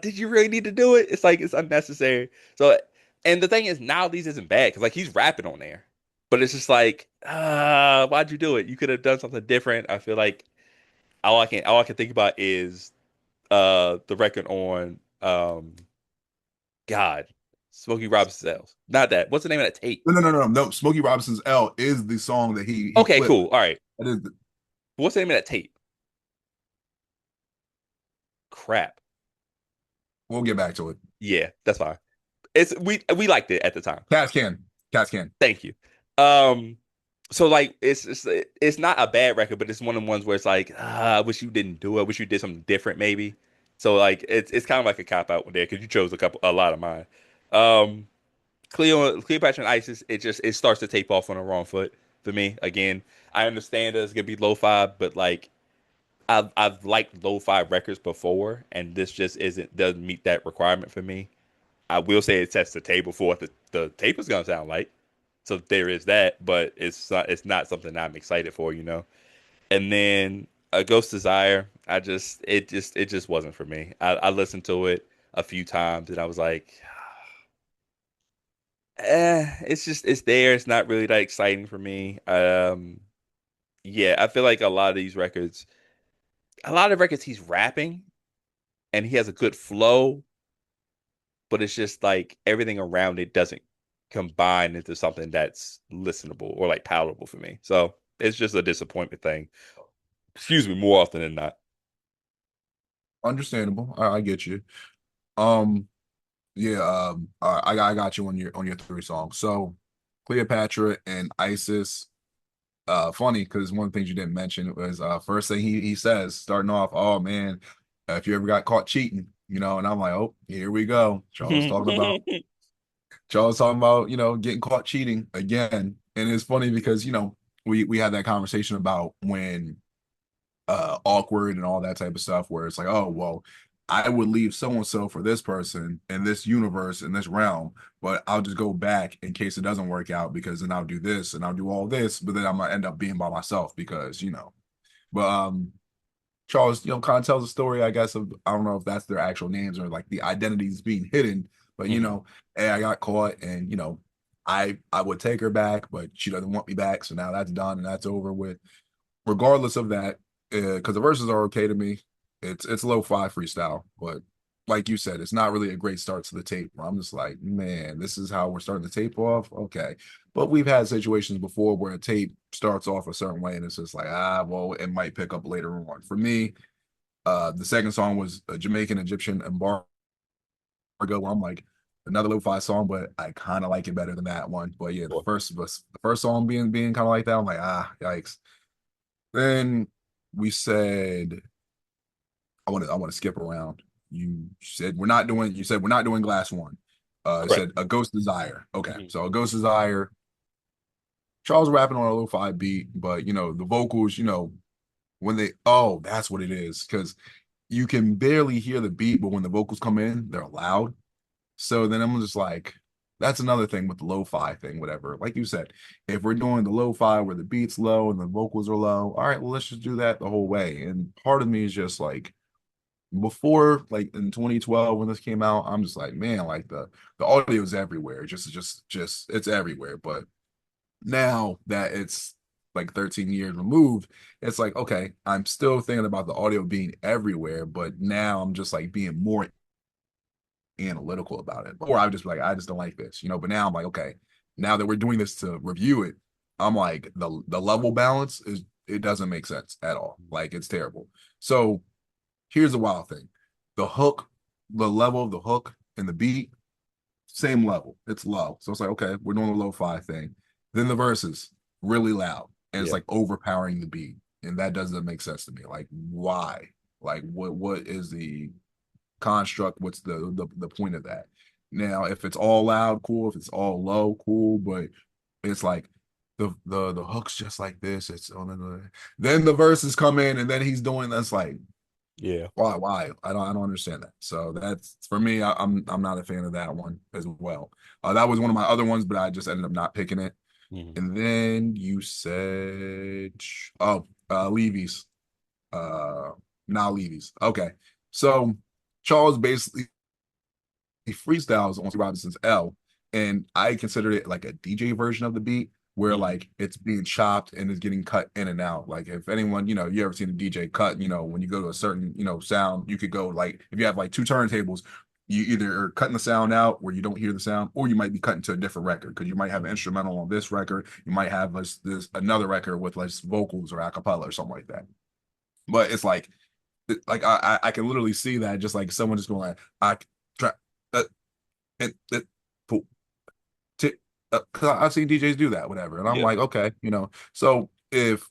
did you really need to do it? It's like it's unnecessary. So and the thing is now these isn't bad because like he's rapping on there. But it's just like, why'd you do it? You could have done something different. I feel like all I can think about is the record on God, Smokey Robinson's L's. Not that. What's the name of that tape? no. Smokey Robinson's L is the song that he Okay, flipped. cool. All right. That is What's the name of that tape? Crap. we'll get back to it. Yeah, that's fine. It's we liked it at the time. Cats can. Cats can. Thank you. Um, so like it's not a bad record, but it's one of the ones where it's like, I wish you didn't do it. I wish you did something different, maybe. So like it's kind of like a cop out there because you chose a lot of mine. Um, Cleopatra and Isis, it starts to tape off on the wrong foot for me. Again, I understand that it's gonna be lo-fi, but like I've liked lo-fi records before, and this just isn't doesn't meet that requirement for me. I will say it sets the table for what the tape is gonna sound like. So there is that, but it's not something I'm excited for, you know. And then a Ghost Desire, it just wasn't for me. I listened to it a few times and I was like, it's there. It's not really that exciting for me. Yeah, I feel like a lot of records he's rapping and he has a good flow, but it's just like everything around it doesn't combine into something that's listenable or like palatable for me. So it's just a disappointment thing. Excuse me, more often than not. Understandable. I get you. Um, yeah, all right, I got you on your 3 songs. So Cleopatra and Isis. Funny because one of the things you didn't mention was first thing he says starting off, oh man, if you ever got caught cheating, and I'm like, oh, here we go. Charles talking about, getting caught cheating again. And it's funny because, we had that conversation about when awkward and all that type of stuff where it's like, oh, well, I would leave so and so for this person in this universe, in this realm, but I'll just go back in case it doesn't work out because then I'll do this and I'll do all this, but then I'm gonna end up being by myself because, But Charles, kind of tells a story, I guess, of I don't know if that's their actual names or like the identities being hidden, but Hmm. hey, I got caught and I would take her back, but she doesn't want me back, so now that's done and that's over with. Regardless of that, because the verses are okay to me, it's lo-fi freestyle, but like you said, it's not really a great start to the tape. Where I'm just like, man, this is how we're starting the tape off. Okay, but we've had situations before where a tape starts off a certain way, and it's just like, well, it might pick up later on. For me, the second song was a Jamaican Egyptian embargo, where I'm like, another lo-fi song, but I kind of like it better than that one. But yeah, the first song being kind of like that, I'm like, yikes. Then we said, I want to skip around. You said we're not doing Glass One. You Correct. said A Ghost Desire. Okay, Hmm. so A Ghost Desire. Charles rapping on a lo-fi beat, but the vocals, when that's what it is, because you can barely hear the beat, but when the vocals come in, they're loud. So then I'm just like, that's another thing with the lo-fi thing, whatever. Like you said, if we're doing the lo-fi where the beat's low and the vocals are low, all right, well, let's just do that the whole way. And part of me is just like, before, like in 2012 when this came out, I'm just like, man, like the audio is everywhere. Just it's everywhere. But now that it's like 13 years removed, it's like, okay, I'm still thinking about the audio being everywhere, but now I'm just like being more analytical about it. Or I would just be like, I just don't like this, But now I'm like, okay, now that we're doing this to review it, I'm like, the level balance is it doesn't make sense at all. Like it's terrible. So here's the wild thing. The hook, the level of the hook and the beat, same level. It's low. So it's like, okay, we're doing the lo-fi thing. Then the verses, really loud. And it's Yeah. like overpowering the beat. And that doesn't make sense to me. Like, why? Like what is the construct? What's the point of that? Now, if it's all loud, cool. If it's all low, cool. But it's like the hook's just like this. It's on then the verses come in and then he's doing that's like Yeah. why? I don't understand that. So that's for me. I'm not a fan of that one as well. That was one of my other ones, but I just ended up not picking it. Hmm. And then you said, Levy's, uh, not Levy's. Okay, so Charles basically he freestyles on Robinson's L, and I considered it like a DJ version of the beat where Hmm. like it's being chopped and is getting cut in and out. Like if anyone, you ever seen a DJ cut, when you go to a certain, sound, you could go like if you have like two turntables, you either are cutting the sound out where you don't hear the sound, or you might be cutting to a different record because you might have an instrumental on this record, you might have this another record with like vocals or a cappella or something like that. But it's like I can literally see that just like someone just going like I try uh, it cool. Because I've seen DJs do that, whatever, and I'm Yeah. like, okay. So if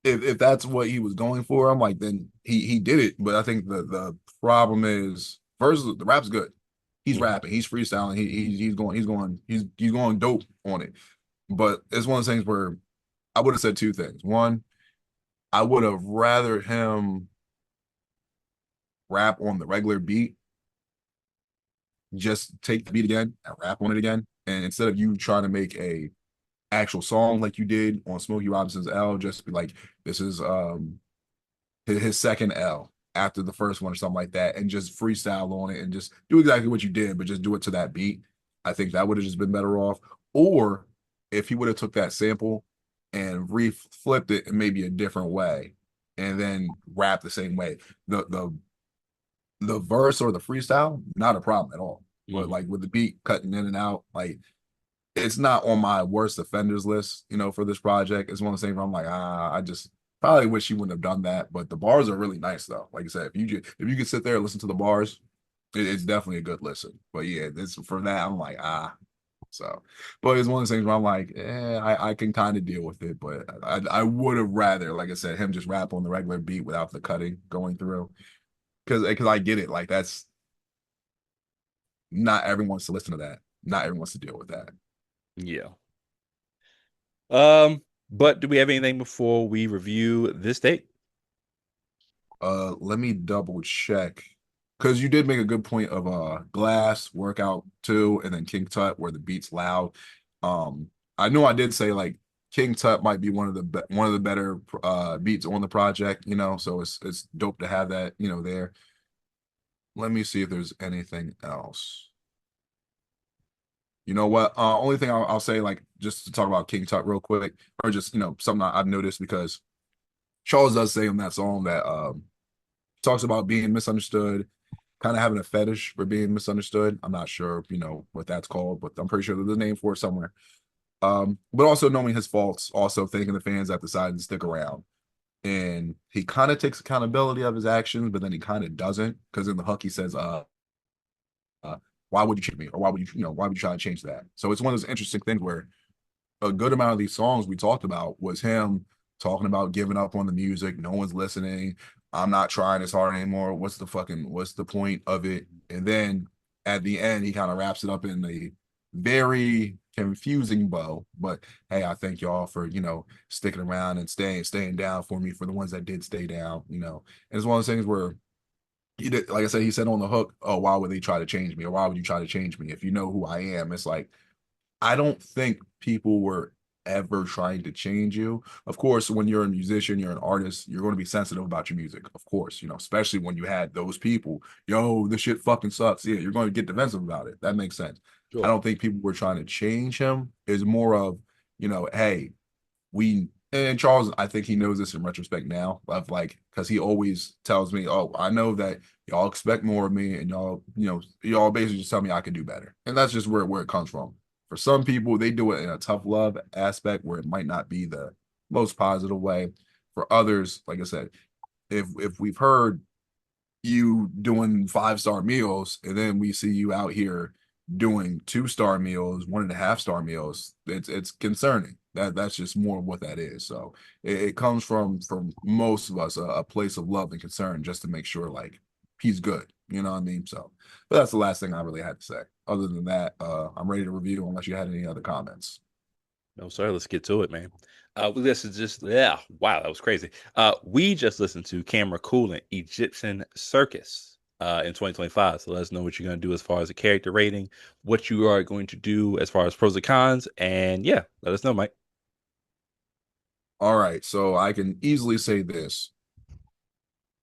that's what he was going for, I'm like, then he did it. But I think the problem is first the rap's good. He's Hmm. rapping, he's freestyling, he's going dope on it. But it's one of those things where I would have said two things. One, I would have rather him rap on the regular beat, just take the beat again and rap on it again, and instead of you trying to make a actual song like you did on Smokey Robinson's L, just be like, this is his second L after the first one or something like that, and just freestyle on it and just do exactly what you did, but just do it to that beat. I think that would have just been better off. Or if he would have took that sample and reflipped it in maybe a different way, and then rap the same way. The verse or the freestyle, not a problem at all. But Hmm. like with the beat cutting in and out, like it's not on my worst offenders list, for this project. It's one of the things where I'm like, I just probably wish you wouldn't have done that. But the bars are really nice though. Like I said, if you could sit there and listen to the bars, it's definitely a good listen. But yeah, this for that, I'm like, so, but it's one of the things where I'm like, I can kind of deal with it, but I would have rather, like I said, him just rap on the regular beat without the cutting going through, because I get it, like that's not everyone wants to listen to that, not everyone wants to deal with that. Yeah. But do we have anything before we review this date? Let me double check because you did make a good point of Glass Workout 2 and then King Tut where the beat's loud. I know I did say like King Tut might be one of the better beats on the project, so it's dope to have that, there. Let me see if there's anything else. You know what? Only thing I'll say, like, just to talk about King Tut real quick, or just, something I've noticed, because Charles does say on that song that talks about being misunderstood, kind of having a fetish for being misunderstood. I'm not sure, what that's called, but I'm pretty sure there's a name for it somewhere. But also knowing his faults, also thanking the fans that decided to stick around. And he kind of takes accountability of his actions, but then he kind of doesn't, because in the hook he says, why would you change me? Or why would you try to change that? So it's one of those interesting things where a good amount of these songs we talked about was him talking about giving up on the music. No one's listening. I'm not trying as hard anymore. What's the point of it? And then at the end, he kind of wraps it up in a very confusing bow. But hey, I thank y'all for, sticking around and staying down for me, for the ones that did stay down, And it's one of those things where he did, like I said, he said on the hook, oh, why would they try to change me? Or why would you try to change me? If you know who I am, it's like, I don't think people were ever trying to change you. Of course, when you're a musician, you're an artist, you're going to be sensitive about your music. Of course, especially when you had those people, yo, this shit fucking sucks. Yeah, you're going to get defensive about it. That makes sense. I Sure. don't think people were trying to change him. It's more of, hey, and Charles, I think he knows this in retrospect now, of like, because he always tells me, oh, I know that y'all expect more of me, and y'all basically just tell me I can do better. And that's just where it comes from. For some people, they do it in a tough love aspect where it might not be the most positive way. For others, like I said, if we've heard you doing 5-star meals, and then we see you out here doing 2-star meals, 1.5-star meals, it's concerning. That's just more of what that is. So it comes from most of us a place of love and concern, just to make sure like he's good. You know what I mean? So, but that's the last thing I really had to say. Other than that, I'm ready to review unless you had any other comments. No, sir. Let's get to it, man. We listened just yeah, wow, that was crazy. We just listened to Camera Coolant Egyptian Circus in 2025. So let us know what you're gonna do as far as a character rating, what you are going to do as far as pros and cons, and yeah, let us know, Mike. All right, so I can easily say this.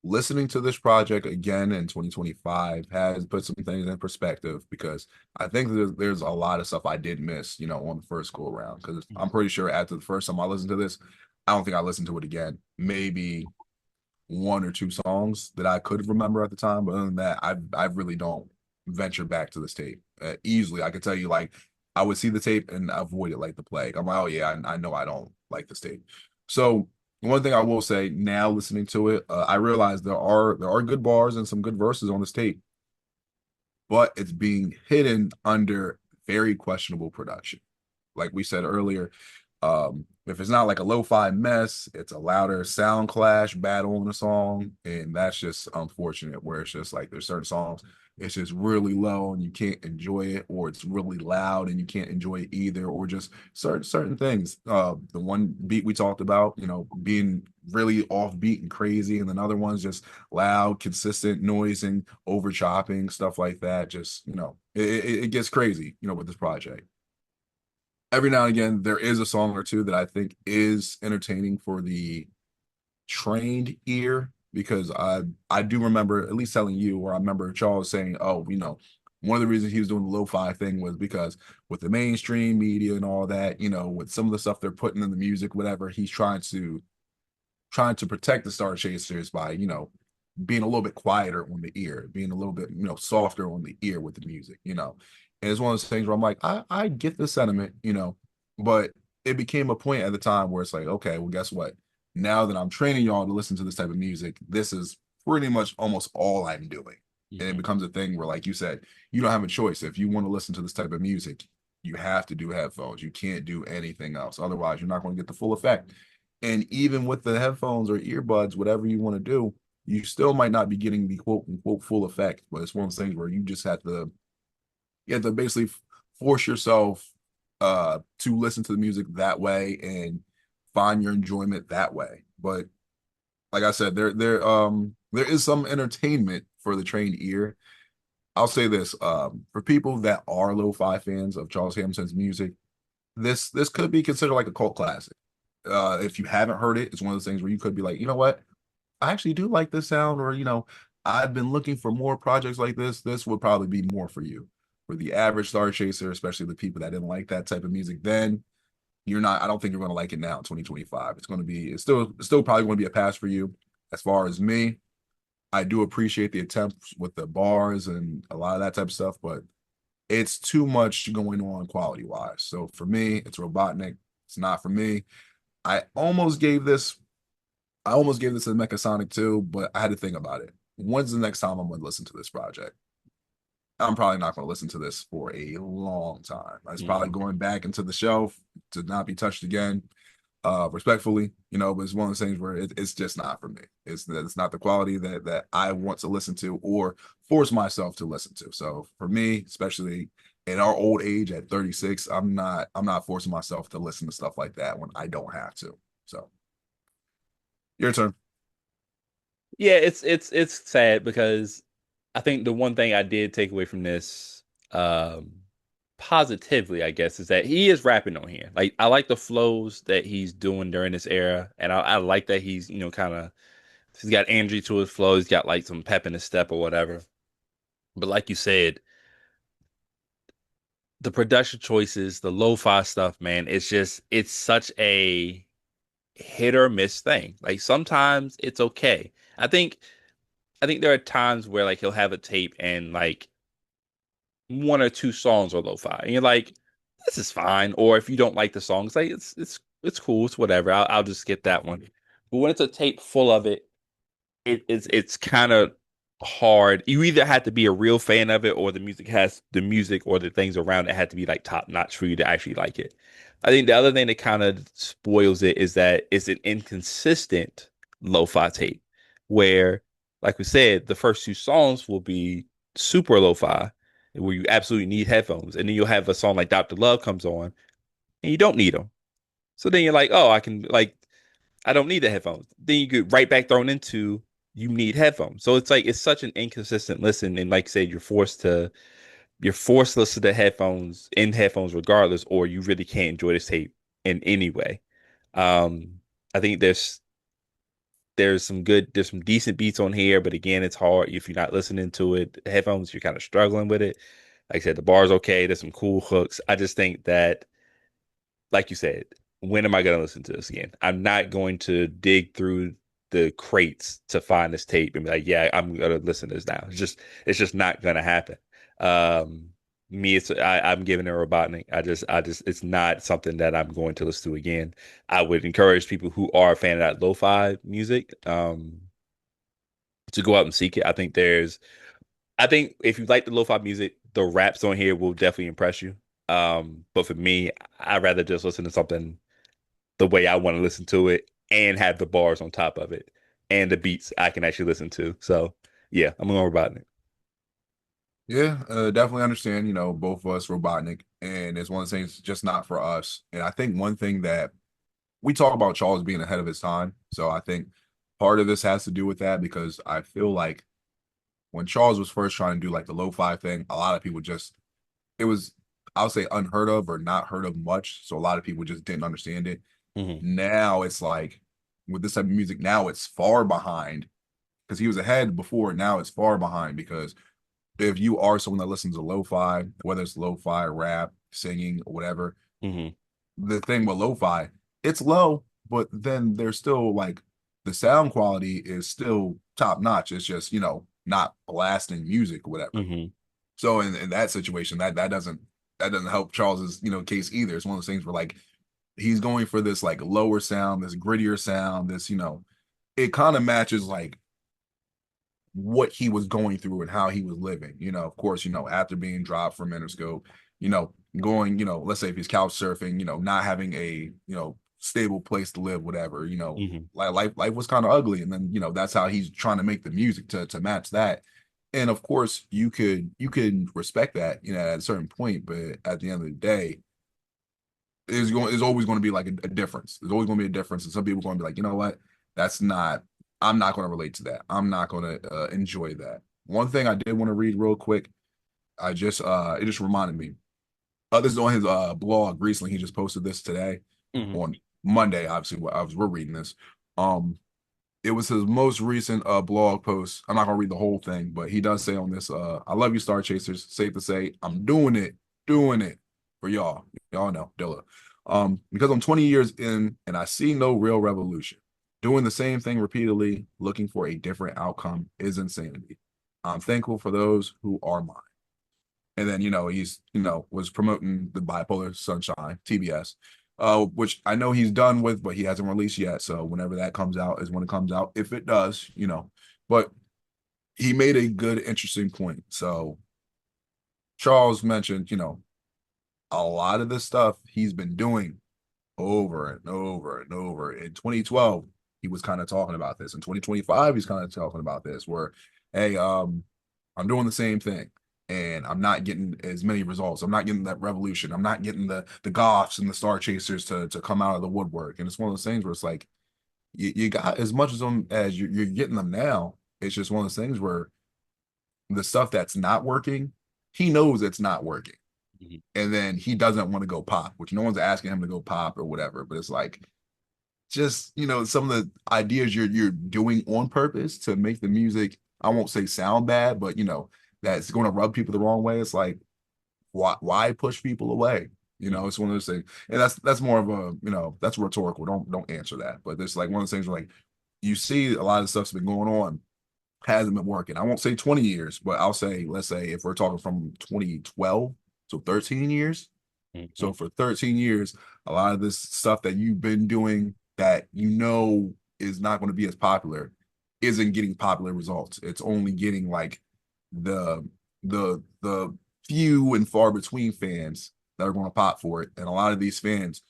Listening to this project again in 2025 has put some things in perspective, because I think there's a lot of stuff I did miss, on the first go around. Because I'm pretty sure after the first time I listened to this, I don't think I listened to it again. Maybe one or two songs that I could remember at the time, but other than that, I really don't venture back to this tape easily. I could tell you, like, I would see the tape and avoid it like the plague. I'm like, oh yeah, I know I don't like this tape. So one thing I will say now, listening to it, I realize there are good bars and some good verses on this tape, but it's being hidden under very questionable production. Like we said earlier, if it's not like a lo-fi mess, it's a louder sound clash battle in the song, and that's just unfortunate. Where it's just like there's certain songs, it's just really low and you can't enjoy it, or it's really loud and you can't enjoy it either, or just certain things. The one beat we talked about, being really offbeat and crazy, and then other ones just loud, consistent noise and over chopping, stuff like that. Just it gets crazy, with this project. Every now and again, there is a song or two that I think is entertaining for the trained ear, because I do remember at least telling you, or I remember Charles saying, oh, one of the reasons he was doing the lo-fi thing was because with the mainstream media and all that, with some of the stuff they're putting in the music, whatever, he's trying to protect the StarCHasers by, being a little bit quieter on the ear, being a little bit, softer on the ear with the music, And it's one of those things where I'm like, I get the sentiment, but it became a point at the time where it's like, okay, well, guess what? Now that I'm training y'all to listen to this type of music, this is pretty much almost all I'm doing. And it Mhm. becomes a thing where, like you said, you don't have a choice. If you want to listen to this type of music, you have to do headphones. You can't do anything else. Otherwise, you're not going to get the full effect. And even with the headphones or earbuds, whatever you want to do, you still might not be getting the quote unquote full effect. But it's one of those things where you have to basically force yourself to listen to the music that way and find your enjoyment that way. But like I said, there is some entertainment for the trained ear. I'll say this, for people that are lo-fi fans of Charles Hamilton's music, this could be considered like a cult classic. If you haven't heard it, it's one of those things where you could be like, you know what, I actually do like this sound, or I've been looking for more projects like this. This would probably be more for you. For the average StarCHaser, especially the people that didn't like that type of music then, you're not. I don't think you're going to like it now in 2025. It's still probably going to be a pass for you. As far as me, I do appreciate the attempts with the bars and a lot of that type of stuff, but it's too much going on quality wise. So for me, it's Robotnik. It's not for me. I almost gave this I almost gave this a Mecha Sonic too, but I had to think about it. When's the next time I'm going to listen to this project? I'm probably not going to listen to this for a long time. It's probably Mhm. going back into the shelf to not be touched again, respectfully, but it's one of those things where it's just not for me. It's not the quality that I want to listen to or force myself to listen to. So for me, especially in our old age at 36, I'm not forcing myself to listen to stuff like that when I don't have to. So your turn. Yeah, it's sad because I think the one thing I did take away from this, positively, I guess, is that he is rapping on here. Like I like the flows that he's doing during this era, and I like that he's kind of he's got energy to his flow. He's got like some pep in his step or whatever. But like you said, the production choices, the lo-fi stuff, man, it's such a hit or miss thing. Like sometimes it's okay. I think there are times where like he'll have a tape and like one or two songs are lo-fi, and you're like, this is fine. Or if you don't like the song, it's like it's cool, it's whatever. I'll just skip that one. But when it's a tape full of it, it's kind of hard. You either have to be a real fan of it, or the music or the things around it had to be like top notch for you to actually like it. I think the other thing that kind of spoils it is that it's an inconsistent lo-fi tape where, like we said, the first two songs will be super lo-fi where you absolutely need headphones, and then you'll have a song like Dr. Love comes on and you don't need them. So then you're like, oh, I don't need the headphones. Then you get right back thrown into you need headphones. So it's like it's such an inconsistent listen. And like I said, you're forced to listen to headphones regardless, or you really can't enjoy this tape in any way. I think there's some decent beats on here, but again, it's hard if you're not listening to it. Headphones, you're kind of struggling with it. Like I said, the bar's okay. There's some cool hooks. I just think that like you said, when am I going to listen to this again? I'm not going to dig through the crates to find this tape and be like, yeah, I'm going to listen to this now. It's just not going to happen. Um, I'm giving it a Robotnik. It's not something that I'm going to listen to again. I would encourage people who are a fan of that lo-fi music, to go out and seek it. I think if you like the lo-fi music, the raps on here will definitely impress you. But for me, I'd rather just listen to something the way I want to listen to it and have the bars on top of it and the beats I can actually listen to. So yeah, I'm going Robotnik. Yeah, definitely understand, both of us Robotnik, and it's one of the things just not for us. And I think one thing that we talk about Charles being ahead of his time. So I think part of this has to do with that because I feel like when Charles was first trying to do like the lo-fi thing, a lot of people just it was I'll say unheard of or not heard of much. So a lot of people just didn't understand it. Hmm. Now it's like with this type of music, now it's far behind because he was ahead before. Now it's far behind because if you are someone that listens to lo-fi, whether it's lo-fi, rap, singing, or whatever, Hmm. the thing with lo-fi, it's low, but then there's still like the sound quality is still top notch. It's just, not blasting music or whatever. Hmm. So in that situation, that doesn't help Charles's, case either. It's one of those things where like he's going for this like lower sound, this grittier sound, this, it kind of matches like what he was going through and how he was living. Of course, after being dropped from Interscope, going, let's say if he's couch surfing, not having a, stable place to live, whatever, Hmm. like life was kind of ugly. And then, that's how he's trying to make the music to match that. And of course, you could respect that, at a certain point, but at the end of the day, is always going to be like a difference. There's always going to be a difference, and some people are going to be like, you know what, that's not. I'm not going to relate to that. I'm not going to enjoy that. One thing I did want to read real quick. It just reminded me. This is on his blog recently. He just posted this today Hmm. on Monday. Obviously, we're reading this. Um, it was his most recent blog post. I'm not gonna read the whole thing, but he does say on this, I love you, Star Chasers. Safe to say, I'm doing it for y'all. Y'all know, Dilla. Because I'm 20 years in and I see no real revolution. Doing the same thing repeatedly, looking for a different outcome is insanity. I'm thankful for those who are mine. And then, he's, was promoting the Bipolar Sunshine, TBS, which I know he's done with, but he hasn't released yet. So whenever that comes out is when it comes out, if it does, But he made a good, interesting point. So Charles mentioned, a lot of the stuff he's been doing over and over and over. In 2012, he was kind of talking about this. In 2025, he's kind of talking about this, where, hey, I'm doing the same thing and I'm not getting as many results. I'm not getting that revolution. I'm not getting the Goths and the Star Chasers to come out of the woodwork. And it's one of those things where it's like you got as much of them as you're getting them now. It's just one of those things where the stuff that's not working, he knows it's not working. Hmm. And then he doesn't want to go pop, which no one's asking him to go pop or whatever. But it's like just some of the ideas you're doing on purpose to make the music, I won't say sound bad, but that's going to rub people the wrong way. It's like why push people away? Hmm. It's one of those things. And that's more of a, that's rhetorical. Don't answer that. But there's like one of those things where like you see a lot of stuff's been going on, hasn't been working. I won't say 20 years, but I'll say, let's say if we're talking from 2012, so 13 years. Hmm. So for 13 years, a lot of this stuff that you've been doing that is not going to be as popular isn't getting popular results. It's only getting like the the few and far between fans that are going to pop for it. And a lot of these fans,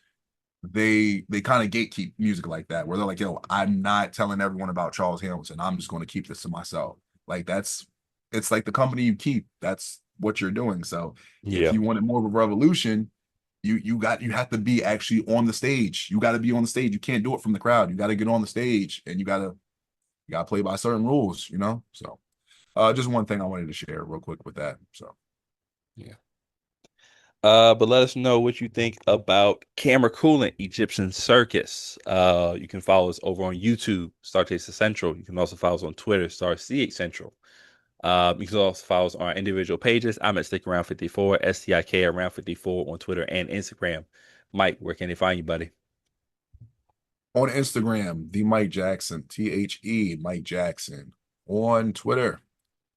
they kind of gatekeep music like that, where they're like, yo, I'm not telling everyone about Charles Hamilton. I'm just going to keep this to myself. Like it's like the company you keep. That's what you're doing. So if Yeah. you wanted more of a revolution, you have to be actually on the stage. You got to be on the stage. You can't do it from the crowd. You got to get on the stage and you gotta play by certain rules. So just one thing I wanted to share real quick with that. So Yeah. But let us know what you think about Camera Coolant Egyptian Circus. You can follow us over on YouTube, StarCHaser Central. You can also follow us on Twitter, StarCH Central. You can also follow us on our individual pages. I'm at Stick Around 54, STIK Around 54 on Twitter and Instagram. Mike, where can they find you, buddy? on Instagram, the Mike Jackson, Mike Jackson. On Twitter,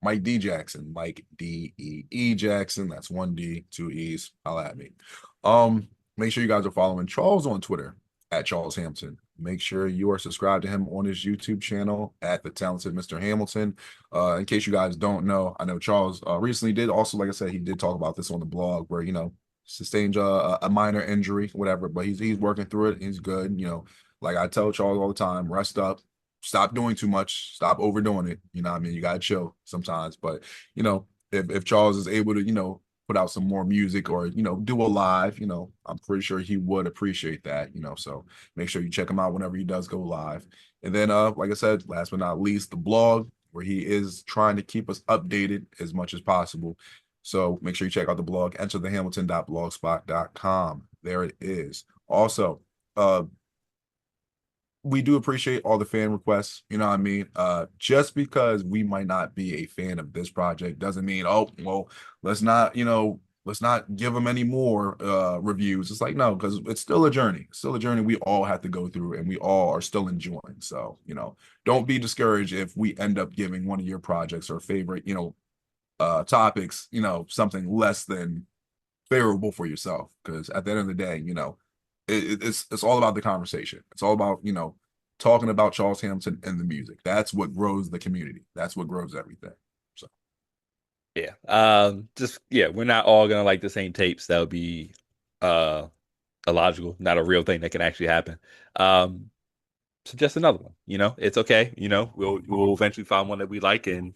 Mike D Jackson, Mike DEE Jackson. That's one D, two E's. I'll at me. Make sure you guys are following Charles on Twitter at Charles Hampton. Make sure you are subscribed to him on his YouTube channel at the Talented Mr. Hamilton. In case you guys don't know, I know Charles recently did also, like I said, he did talk about this on the blog where sustained a minor injury, whatever, but he's working through it. He's good. Like I tell Charles all the time, rest up, stop doing too much, stop overdoing it. You know what I mean? You gotta chill sometimes. But if Charles is able to, put out some more music or, do a live, I'm pretty sure he would appreciate that. So make sure you check him out whenever he does go live. And then like I said, last but not least, the blog where he is trying to keep us updated as much as possible. So make sure you check out the blog, enterthehamilton.blogspot.com. There it is. Also, we do appreciate all the fan requests. You know what I mean? Just because we might not be a fan of this project doesn't mean, oh, well, let's not give them any more reviews. It's like, no, because it's still a journey. It's still a journey we all have to go through and we all are still enjoying. So, don't be discouraged if we end up giving one of your projects or favorite, topics, something less than favorable for yourself. Because at the end of the day, it's all about the conversation. It's all about talking about Charles Hamilton and the music. That's what grows the community. That's what grows everything. So Yeah. Just yeah, we're not all gonna like the same tapes. That would be uh illogical, not a real thing that can actually happen. Um, suggest another one. It's okay. We'll eventually find one that we like, and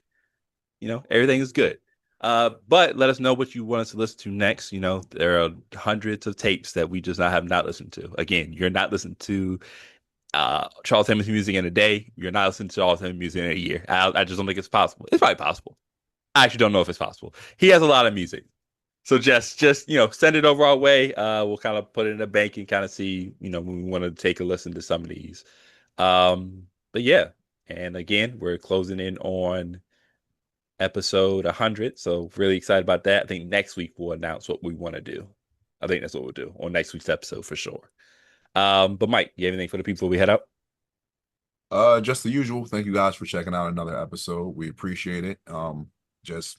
everything is good. But let us know what you want us to listen to next. There are hundreds of tapes that we just not have not listened to. Again, you're not listening to Charles Hamilton music in a day. You're not listening to Charles Hamilton music in a year. I just don't think it's possible. It's probably possible. I actually don't know if it's possible. He has a lot of music. So just send it over our way. We'll kind of put it in the bank and kind of see when we want to take a listen to some of these. But yeah, and again, we're closing in on episode 100, so really excited about that. I think next week we'll announce what we want to do. I think that's what we'll do on next week's episode for sure. But Mike, you have anything for the people we head up? Just the usual. Thank you guys for checking out another episode. We appreciate it. Just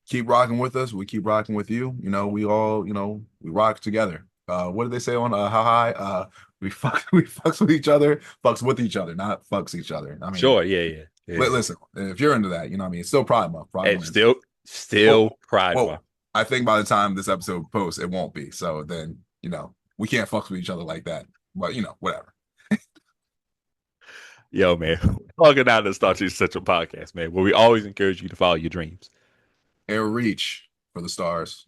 keep rocking with us. We keep rocking with you. We all, we rock together. What did they say on How High? We fucks with each other, fucks with each other, not fucks each other. I mean, Sure, yeah. listen, if you're into that, I mean, it's still Pride Month. Pride And wins. still Pride Month. I think by the time this episode posts, it won't be. So then, we can't fuck with each other like that. But whatever. Yo, man, welcome down to the StarCHaser Central Podcast, man, where we always encourage you to follow your dreams And reach for the stars.